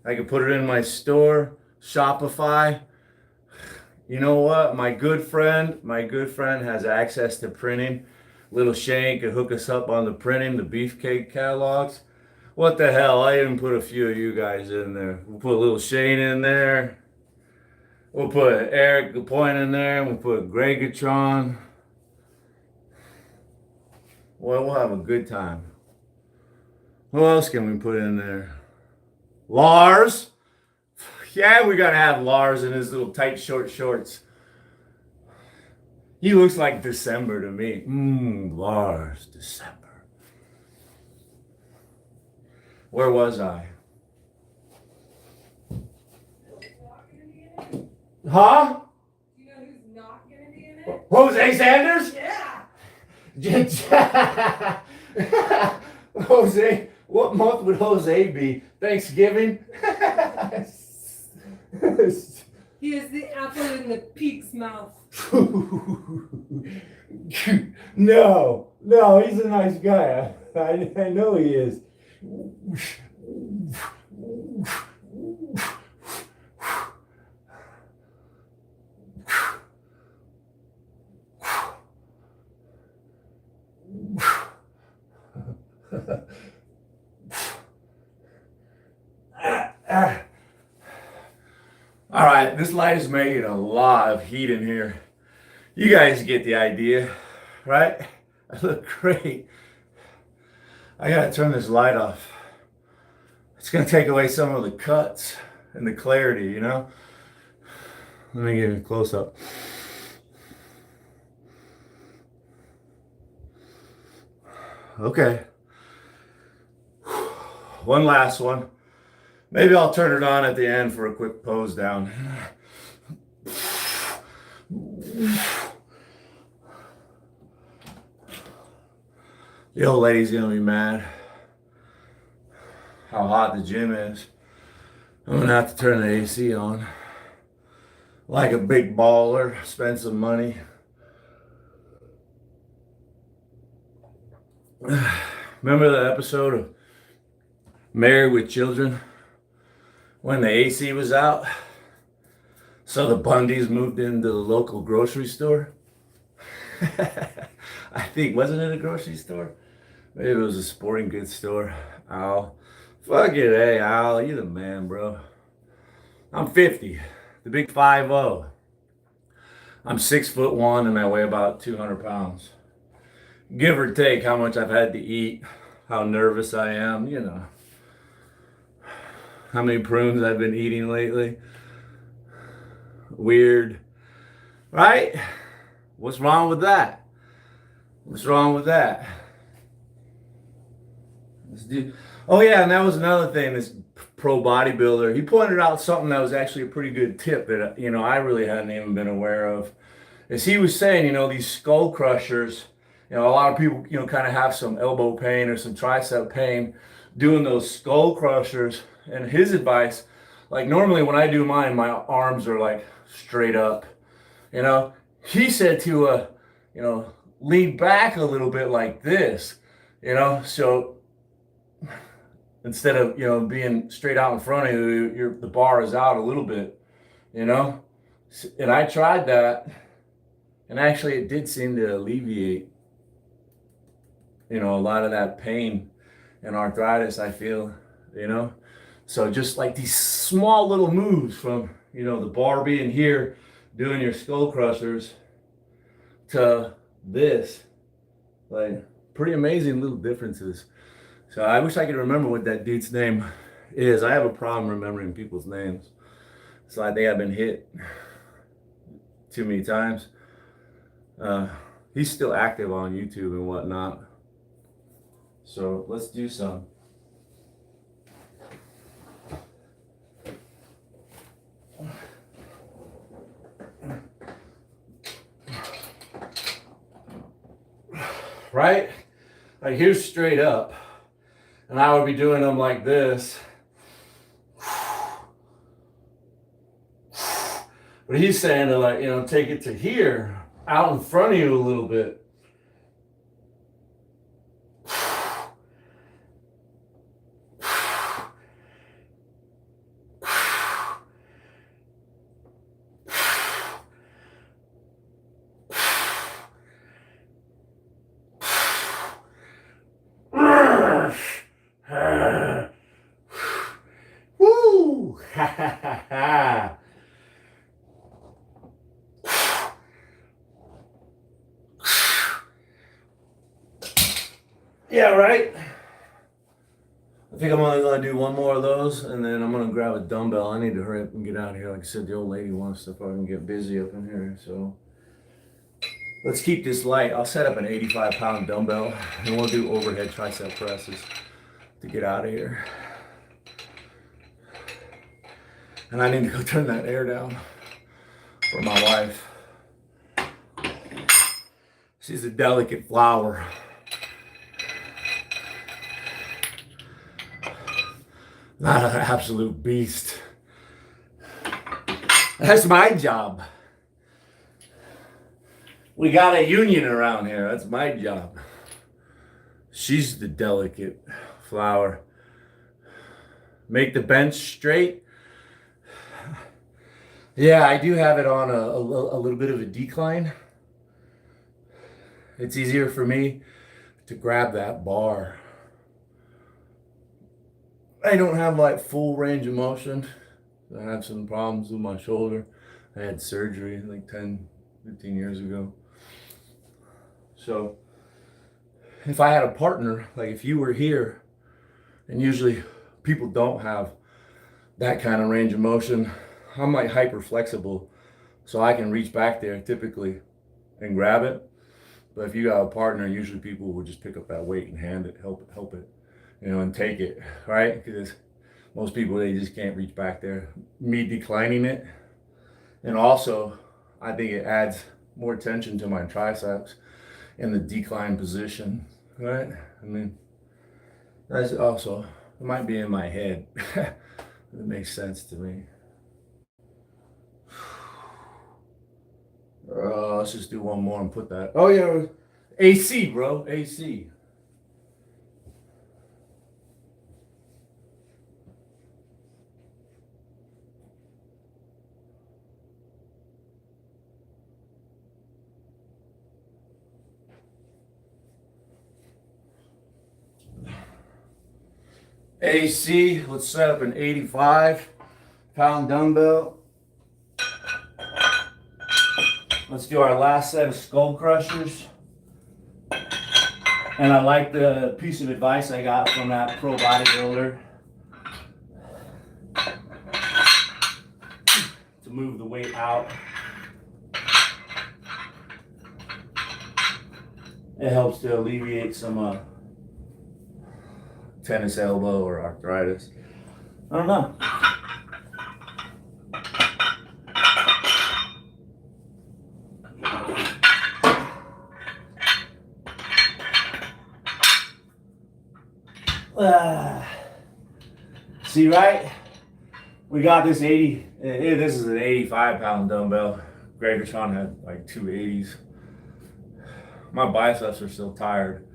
I could put it in my store, Shopify. You know what? My good friend has access to printing. Little Shane could hook us up on the printing, the beefcake catalogs. What the hell? I even put a few of you guys in there. We'll put a little Shane in there. We'll put Eric Lapointe in there. We'll put Gregatron. Well, we'll have a good time. Who else can we put in there? Lars. Yeah, we gotta have Lars in his little tight short shorts. He looks like December to me. Lars, December. Where was I? Huh? Do you know who's not gonna be in it? Jose Sanders? Yeah. Jose, what month would Jose be? Thanksgiving? He has the apple in the peak's mouth. No, he's a nice guy. I know he is. All right, this light is making a lot of heat in here. You guys get the idea, right? I look great. I gotta turn this light off. It's gonna take away some of the cuts and the clarity, you know? Let me give you a close up. Okay. One last one. Maybe I'll turn it on at the end for a quick pose down. The old lady's gonna be mad how hot the gym is. I'm gonna have to turn the AC on. Like a big baller, spend some money. Remember the episode of Married with Children? When the AC was out? So the Bundys moved into the local grocery store? I think, wasn't it a grocery store? Maybe it was a sporting goods store. Al. Fuck it, hey Al, you're the man, bro. I'm 50, the big 5-0. I'm 6'1" and I weigh about 200 pounds. Give or take how much I've had to eat, how nervous I am, you know. How many prunes I've been eating lately. Weird. Right? What's wrong with that? What's wrong with that? Let's do. Oh yeah, and that was another thing, this pro bodybuilder, he pointed out something that was actually a pretty good tip that, you know, I really hadn't even been aware of. As he was saying, you know, these skull crushers, you know, a lot of people, you know, kind of have some elbow pain or some tricep pain doing those skull crushers. And his advice, like normally when I do mine, my arms are like straight up, you know. He said to, you know, lean back a little bit like this, you know. So instead of, you know, being straight out in front of you, the bar is out a little bit, you know. And I tried that, and actually it did seem to alleviate, you know, a lot of that pain and arthritis I feel, you know. So just like these small little moves from, you know, the bar being here, doing your skull crushers, to this, like pretty amazing little differences. So I wish I could remember what that dude's name is. I have a problem remembering people's names. So I think I've been hit too many times. He's still active on YouTube and whatnot. So let's do some. Right? Like here's straight up. And I would be doing them like this. But he's saying to, like, you know, take it to here, out in front of you a little bit. Yeah, right? I think I'm only gonna do one more of those, and then I'm gonna grab a dumbbell. I need to hurry up and get out of here. Like I said, the old lady wants to fucking get busy up in here, so let's keep this light. I'll set up an 85-pound dumbbell, and we'll do overhead tricep presses to get out of here. And I need to go turn that air down for my wife. She's a delicate flower. Not an absolute beast. That's my job. We got a union around here. That's my job. She's the delicate flower. Make the bench straight. Yeah, I do have it on a little bit of a decline. It's easier for me to grab that bar. I don't have like full range of motion. I have some problems with my shoulder. I had surgery like 10, 15 years ago. So if I had a partner, like if you were here, and usually people don't have that kind of range of motion, I'm like hyper flexible, so I can reach back there typically and grab it. But if you got a partner, usually people will just pick up that weight and hand it, help it, you know, and take it, right? Because most people, they just can't reach back there. Me declining it, and also I think it adds more tension to my triceps in the decline position, right? I mean, that's also, it might be in my head. It makes sense to me. Let's just do one more and put that. Oh yeah, AC, bro, AC. AC, let's set up an 85-pound dumbbell. Let's do our last set of skull crushers. And I like the piece of advice I got from that pro bodybuilder to move the weight out. It helps to alleviate some tennis elbow or arthritis. I don't know. See, right? We got this 80, this is an 85-pound dumbbell. Gregertron had like 280s. My biceps are still tired.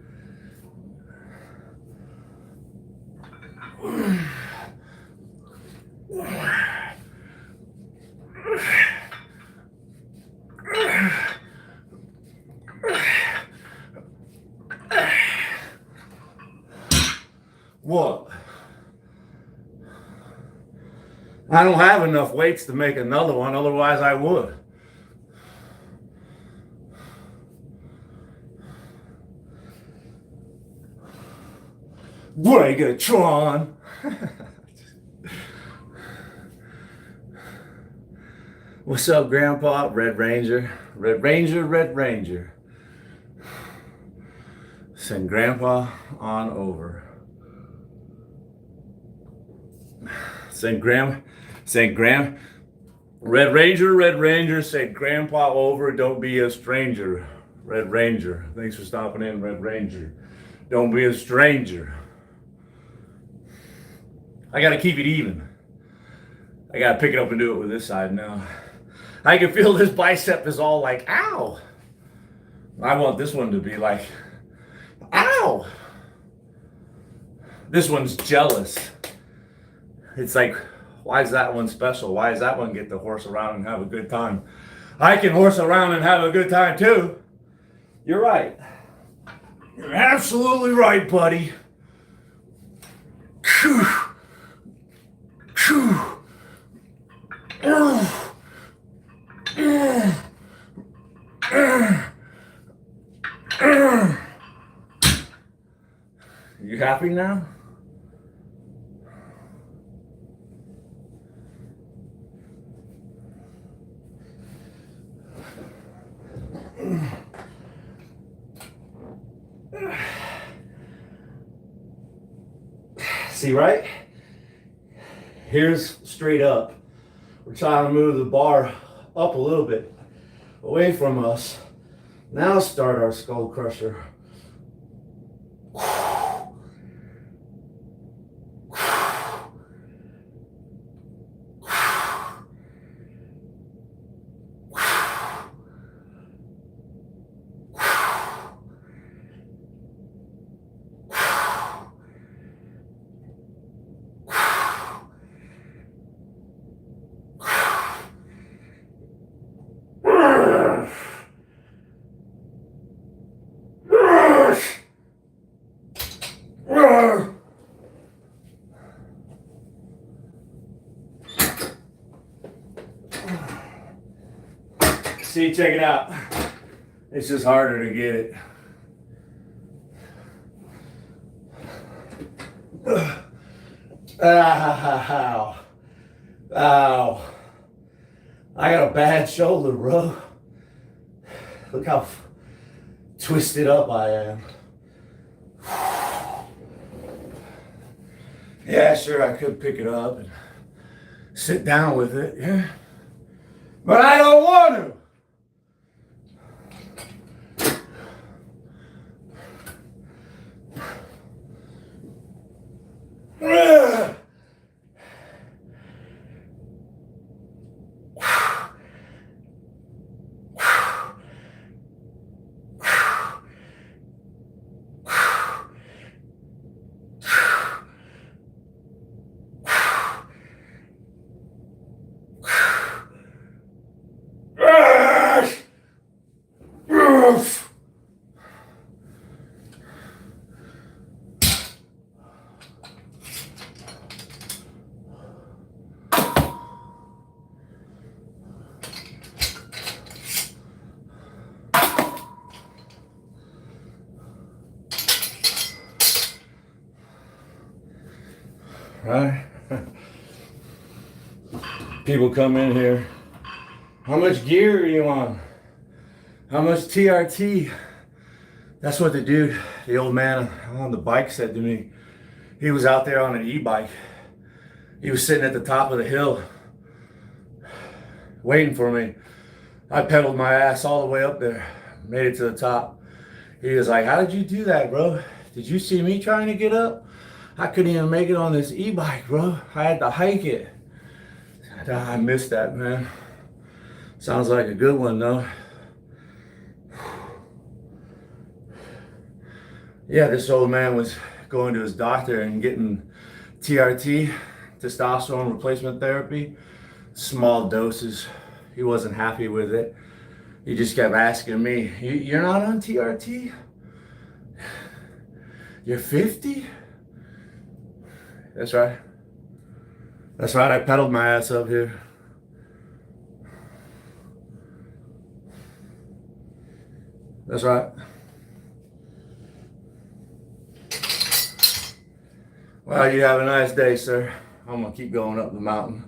What? I don't have enough weights to make another one, otherwise I would. Gregertron. What's up, Grandpa? Red Ranger. Red Ranger, Red Ranger. Send Grandpa on over. Red Ranger, send Grandpa over, don't be a stranger. Red Ranger, thanks for stopping in, Red Ranger. Don't be a stranger. I gotta keep it even. I gotta pick it up and do it with this side now. I can feel this bicep is all like, ow. I want this one to be like, ow. This one's jealous. It's like, why is that one special? Why does that one get to horse around and have a good time? I can horse around and have a good time too. You're right. You're absolutely right, buddy. You happy now? See, right? Here's straight up. We're trying to move the bar up a little bit away from us. Now start our skull crusher. See, check it out. It's just harder to get it. Ow. Ow. I got a bad shoulder, bro. Look how twisted up I am. Yeah, sure, I could pick it up and sit down with it, yeah. But I don't want to. Right? People come in here. How much gear are you on? How much TRT? That's what the dude, the old man on the bike said to me. He was out there on an e-bike. He was sitting at the top of the hill waiting for me. I pedaled my ass all the way up there, made it to the top. He was like, how did you do that, bro? Did you see me trying to get up? I couldn't even make it on this e-bike, bro. I had to hike it. I missed that, man. Sounds like a good one, though. Yeah, this old man was going to his doctor and getting TRT, testosterone replacement therapy, small doses. He wasn't happy with it. He just kept asking me, you're not on TRT? You're 50? That's right. That's right, I pedaled my ass up here. That's right. Well, you have a nice day, sir. I'm gonna keep going up the mountain.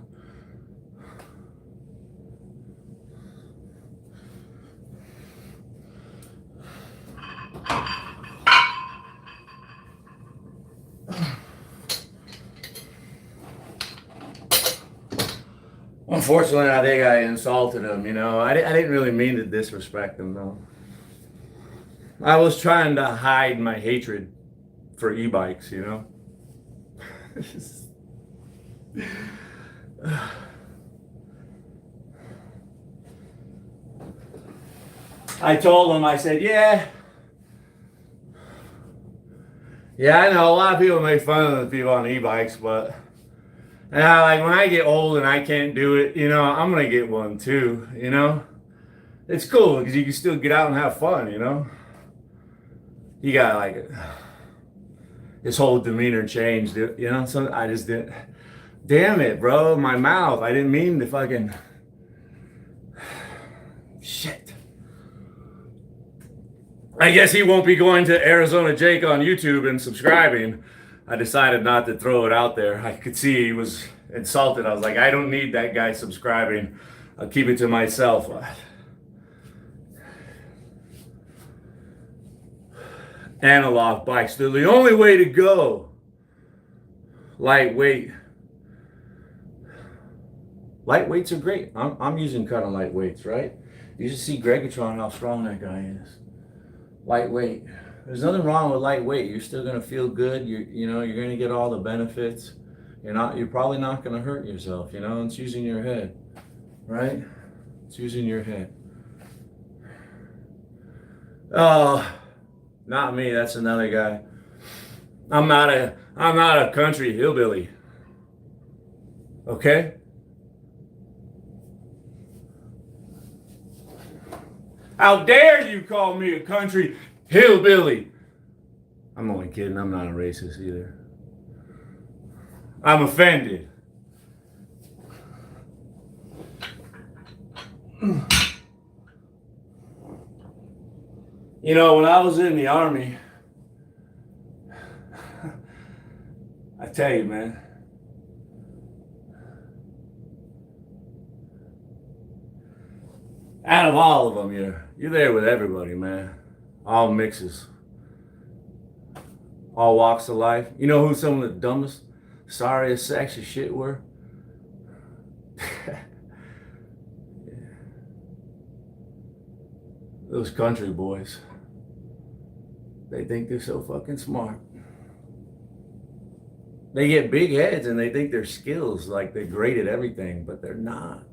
Unfortunately, I think I insulted him, you know. I didn't really mean to disrespect him, though. I was trying to hide my hatred for e-bikes, you know. I told him, I said, yeah, I know a lot of people make fun of the people on e-bikes, but like when I get old and I can't do it, you know, I'm gonna get one too, you know. It's cool because you can still get out and have fun, you know. You got like his whole demeanor changed, you know. So I just didn't. Damn it, bro. My mouth. I didn't mean to fucking. Shit. I guess he won't be going to Arizona Jake on YouTube and subscribing. I decided not to throw it out there. I could see he was insulted. I was like, I don't need that guy subscribing. I'll keep it to myself. Analog bikes, they're the only way to go. Lightweight. Lightweights are great. I'm using kind of lightweights, right? You should see Gregatron, how strong that guy is. Lightweight. There's nothing wrong with lightweight. You're still gonna feel good. You're gonna get all the benefits. You're probably not gonna hurt yourself. It's using your head, right? It's using your head. Oh, not me. That's another guy. I'm not a country hillbilly. Okay? How dare you call me a country hillbilly? I'm only kidding. I'm not a racist either. I'm offended. When I was in the Army, I tell you, man, out of all of them, you're there with everybody, man. All mixes. All walks of life. You know who some of the dumbest, sorriest sacks of shit were? Those country boys. They think they're so fucking smart. They get big heads and they think their skills, like they're great at everything, but they're not.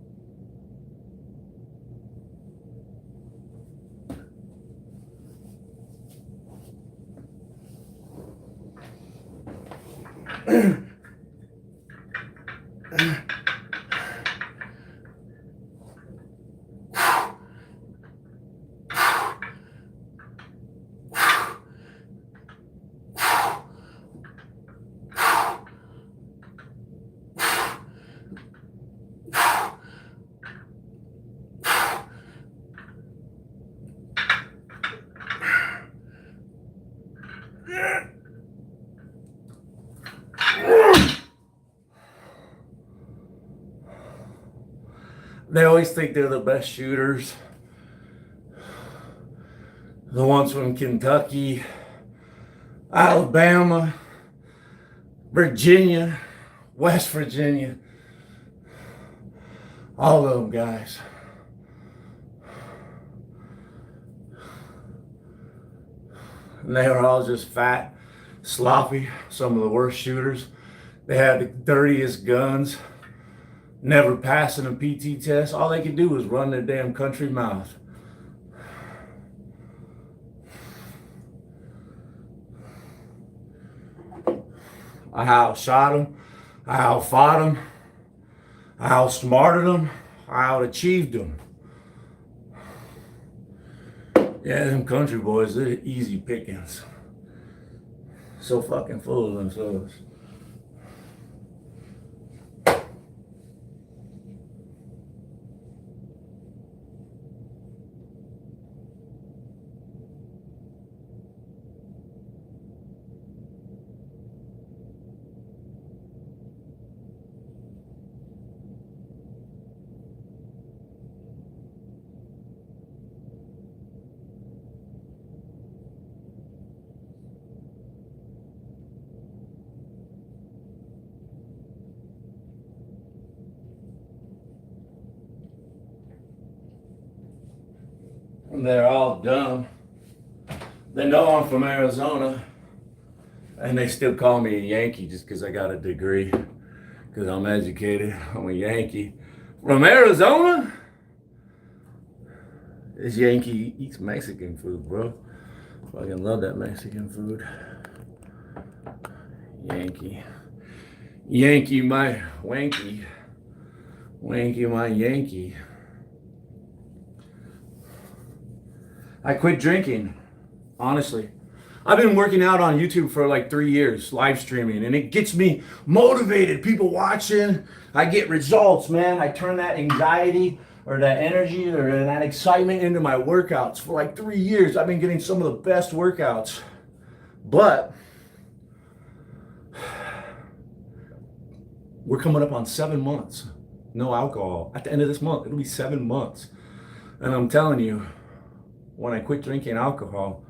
They always think they're the best shooters. The ones from Kentucky, Alabama, Virginia, West Virginia. All of them guys. And they were all just fat, sloppy, some of the worst shooters. They had the dirtiest guns. Never passing a PT test. All they could do was run their damn country mouth. I outshot them. I outfought them. I outsmarted them. I outachieved them. Yeah, them country boys, they're easy pickings. So fucking full of themselves. And they're all dumb. They know I'm from Arizona. And they still call me a Yankee just because I got a degree. Because I'm educated. I'm a Yankee. From Arizona? This Yankee eats Mexican food, bro. Fucking love that Mexican food. Yankee. Yankee my wanky. Wanky my Yankee. I quit drinking, honestly. I've been working out on YouTube for like 3 years, live streaming, and it gets me motivated. People watching, I get results, man. I turn that anxiety or that energy or that excitement into my workouts. For like 3 years, I've been getting some of the best workouts. But we're coming up on 7 months. No alcohol. At the end of this month, it'll be 7 months. And I'm telling you, when I quit drinking alcohol,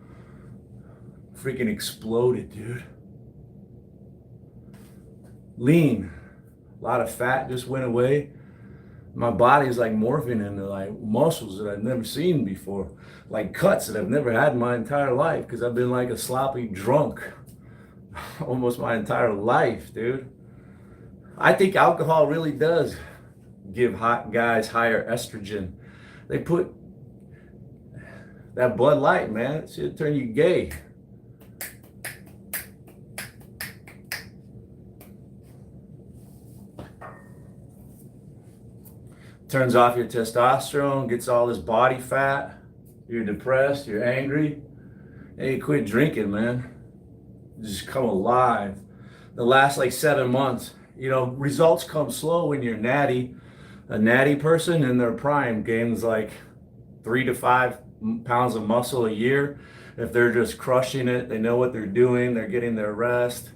freaking exploded, dude. Lean. A lot of fat just went away. My body's like morphing into like muscles that I've never seen before. Like cuts that I've never had in my entire life because I've been like a sloppy drunk almost my entire life, dude. I think alcohol really does give hot guys higher estrogen. They put that Bud Light, man, it should turn you gay. Turns off your testosterone, gets all this body fat. You're depressed, you're angry. Hey, quit drinking, man. Just come alive. The last like 7 months, you know, results come slow when you're natty. A natty person in their prime gains like 3 to 5 pounds of muscle a year. If they're just crushing it, they know what they're doing, they're getting their rest.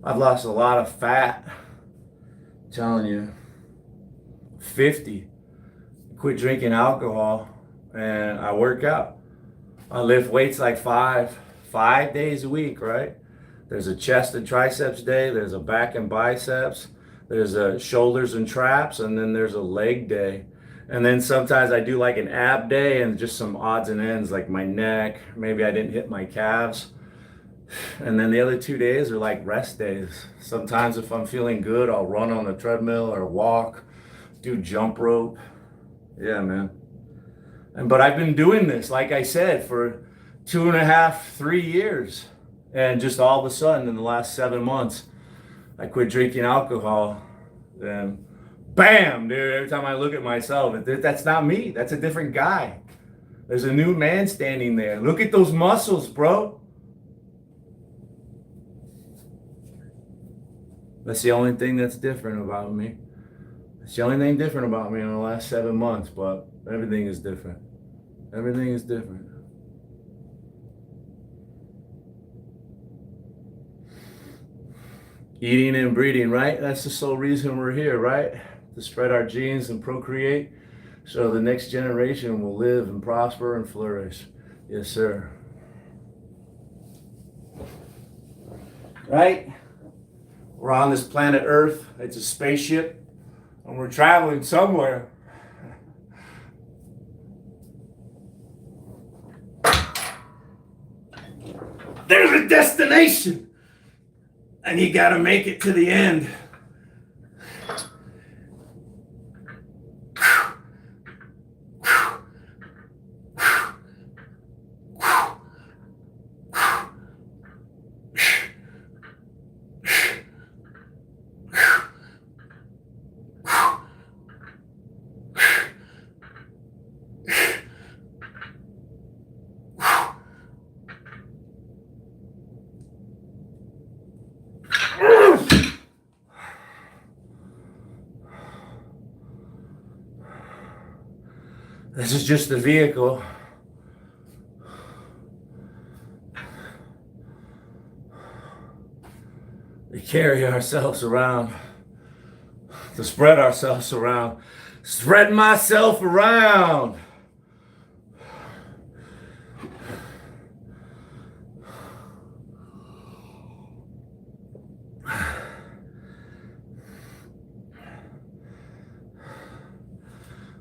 I've lost a lot of fat. I'm telling you. 50. Quit drinking alcohol and I work out. I lift weights like five days a week, right? There's a chest and triceps day, there's a back and biceps, there's a shoulders and traps, and then there's a leg day. And then sometimes I do like an ab day and just some odds and ends like my neck, maybe I didn't hit my calves. And then the other 2 days are like rest days. Sometimes if I'm feeling good, I'll run on the treadmill or walk, do jump rope. Yeah, man. But I've been doing this, like I said, for 2.5, 3 years. And just all of a sudden in the last 7 months, I quit drinking alcohol. And bam, dude, every time I look at myself, that's not me. That's a different guy. There's a new man standing there. Look at those muscles, bro. That's the only thing that's different about me. It's the only thing different about me in the last 7 months, but everything is different. Everything is different. Eating and breeding, right? That's the sole reason we're here, right? To spread our genes and procreate so the next generation will live and prosper and flourish. Yes, sir. Right? We're on this planet Earth. It's a spaceship and we're traveling somewhere. There's a destination and you gotta make it to the end. This is just the vehicle. We carry ourselves around, to spread ourselves around. Spread myself around.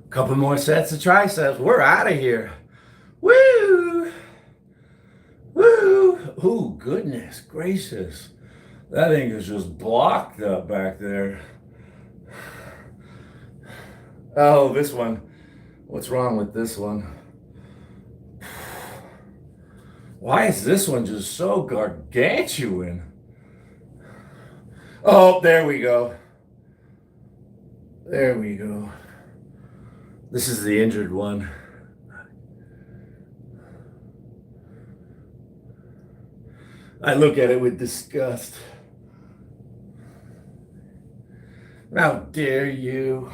Couple more sets of triceps. We're out of here. Woo! Woo! Oh, goodness gracious. That thing is just blocked up back there. Oh, this one. What's wrong with this one? Why is this one just so gargantuan? Oh, there we go. There we go. This is the injured one. I look at it with disgust. How dare you?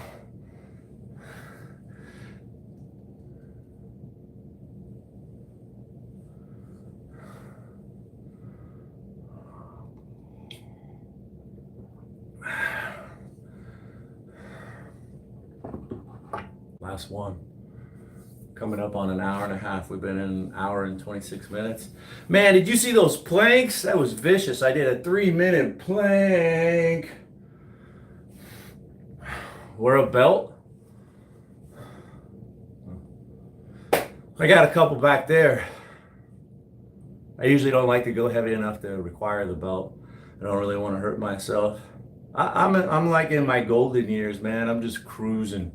Last one. Coming up on an hour and a half. We've been in an hour and 26 minutes. Man, did you see those planks? That was vicious. I did a 3-minute plank. Wear a belt. I got a couple back there. I usually don't like to go heavy enough to require the belt. I don't really want to hurt myself. I'm like in my golden years, man. I'm just cruising,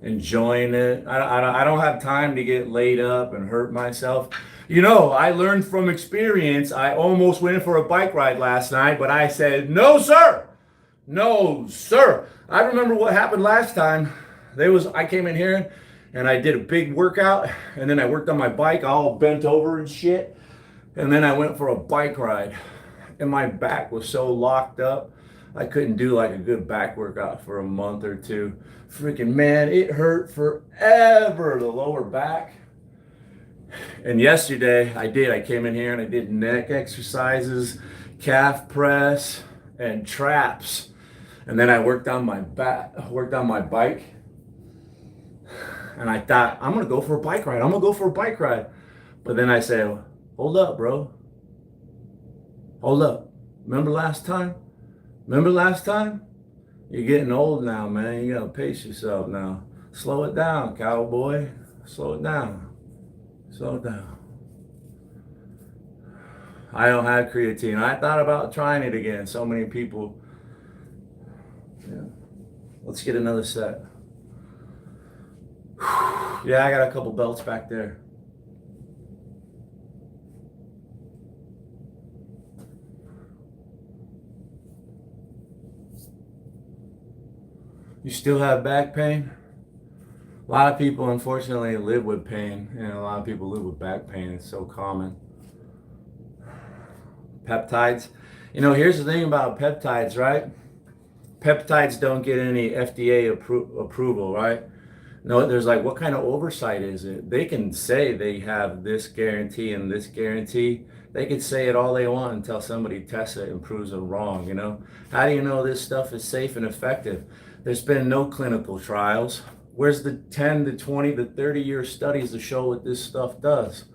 enjoying it. I don't have time to get laid up and hurt myself. You know, I learned from experience. I almost went for a bike ride last night, but I said, no, sir. No, sir. I remember what happened last time. I came in here and I did a big workout, and then I worked on my bike all bent over and shit. And then I went for a bike ride, and my back was so locked up. I couldn't do like a good back workout for a month or two. Freaking man, it hurt forever, the lower back. And yesterday I came in here and I did neck exercises, calf press, and traps. And then I worked on my bike. And I thought, I'm gonna go for a bike ride. But then I said, hold up, bro. Hold up. Remember last time? You're getting old now, man. You gotta pace yourself now. Slow it down, cowboy. Slow it down. I don't have creatine. I thought about trying it again. So many people. Yeah. Let's get another set. Yeah, I got a couple belts back there. You still have back pain? A lot of people, unfortunately, live with pain, and a lot of people live with back pain. It's so common. Peptides. You know, here's the thing about peptides, right? Peptides don't get any FDA approval, right? No, there's like, what kind of oversight is it? They can say they have this guarantee and this guarantee. They could say it all they want until somebody tests it and proves it wrong, you know? How do you know this stuff is safe and effective? There's been no clinical trials. Where's the 10 to 20 to 30-year studies to show what this stuff does?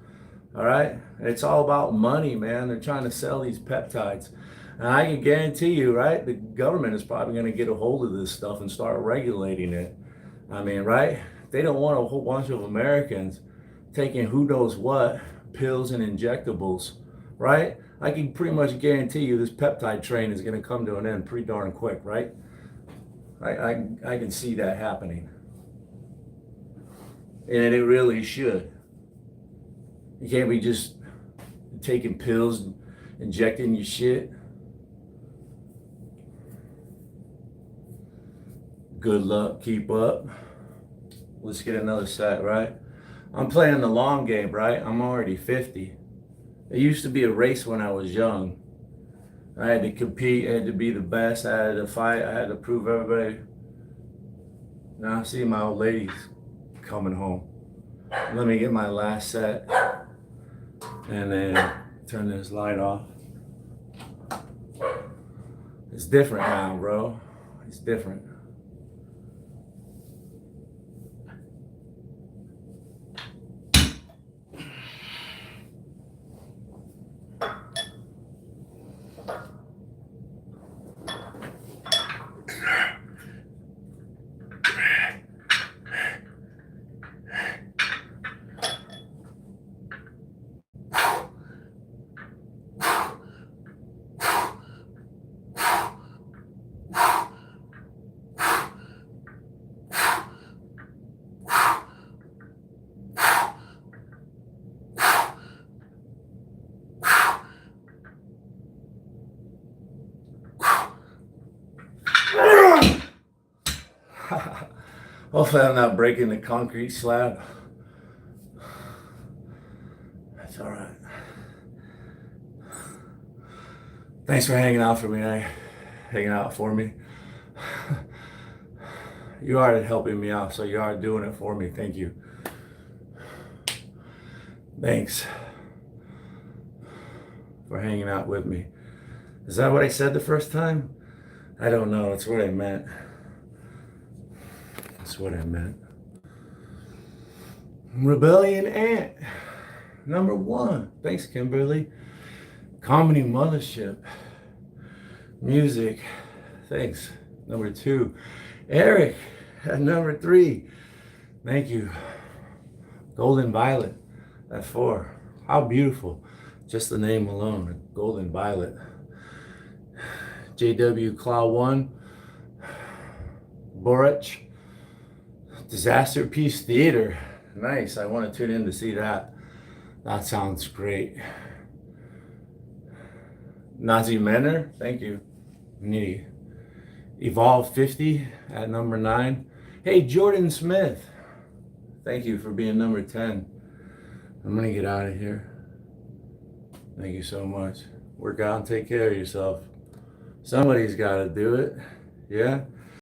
All right? It's all about money, man. They're trying to sell these peptides. And I can guarantee you, right, the government is probably going to get a hold of this stuff and start regulating it. I mean, right? They don't want a whole bunch of Americans taking who knows what pills and injectables, right? I can pretty much guarantee you this peptide train is going to come to an end pretty darn quick, right? I can see that happening. And it really should. You can't be just taking pills, injecting your shit. Good luck, keep up. Let's get another set, right? I'm playing the long game, right? I'm already 50. It used to be a race when I was young. I had to compete, I had to be the best, I had to fight, I had to prove everybody. Now I see my old lady's coming home. Let me get my last set and then turn this light off. It's different now, bro. It's different. Hopefully I'm not breaking the concrete slab. That's all right. Thanks for hanging out for me. Hanging out for me. You are helping me out, so you are doing it for me. Thank you. Thanks for hanging out with me. Is that what I said the first time? I don't know. That's what I meant. That's what I meant. Rebellion Ant. Number 1. Thanks, Kimberly. Comedy Mothership. Music. Thanks. Number 2. Eric at number 3. Thank you. Golden Violet at 4. How beautiful. Just the name alone. Golden Violet. JW Claw 1. Borich. Disaster Piece Theater. Nice. I want to tune in to see that. That sounds great. Nazi Menor. Thank you. Neat. Evolve 50 at number 9. Hey, Jordan Smith. Thank you for being number 10. I'm going to get out of here. Thank you so much. Work out and take care of yourself. Somebody's got to do it. Yeah?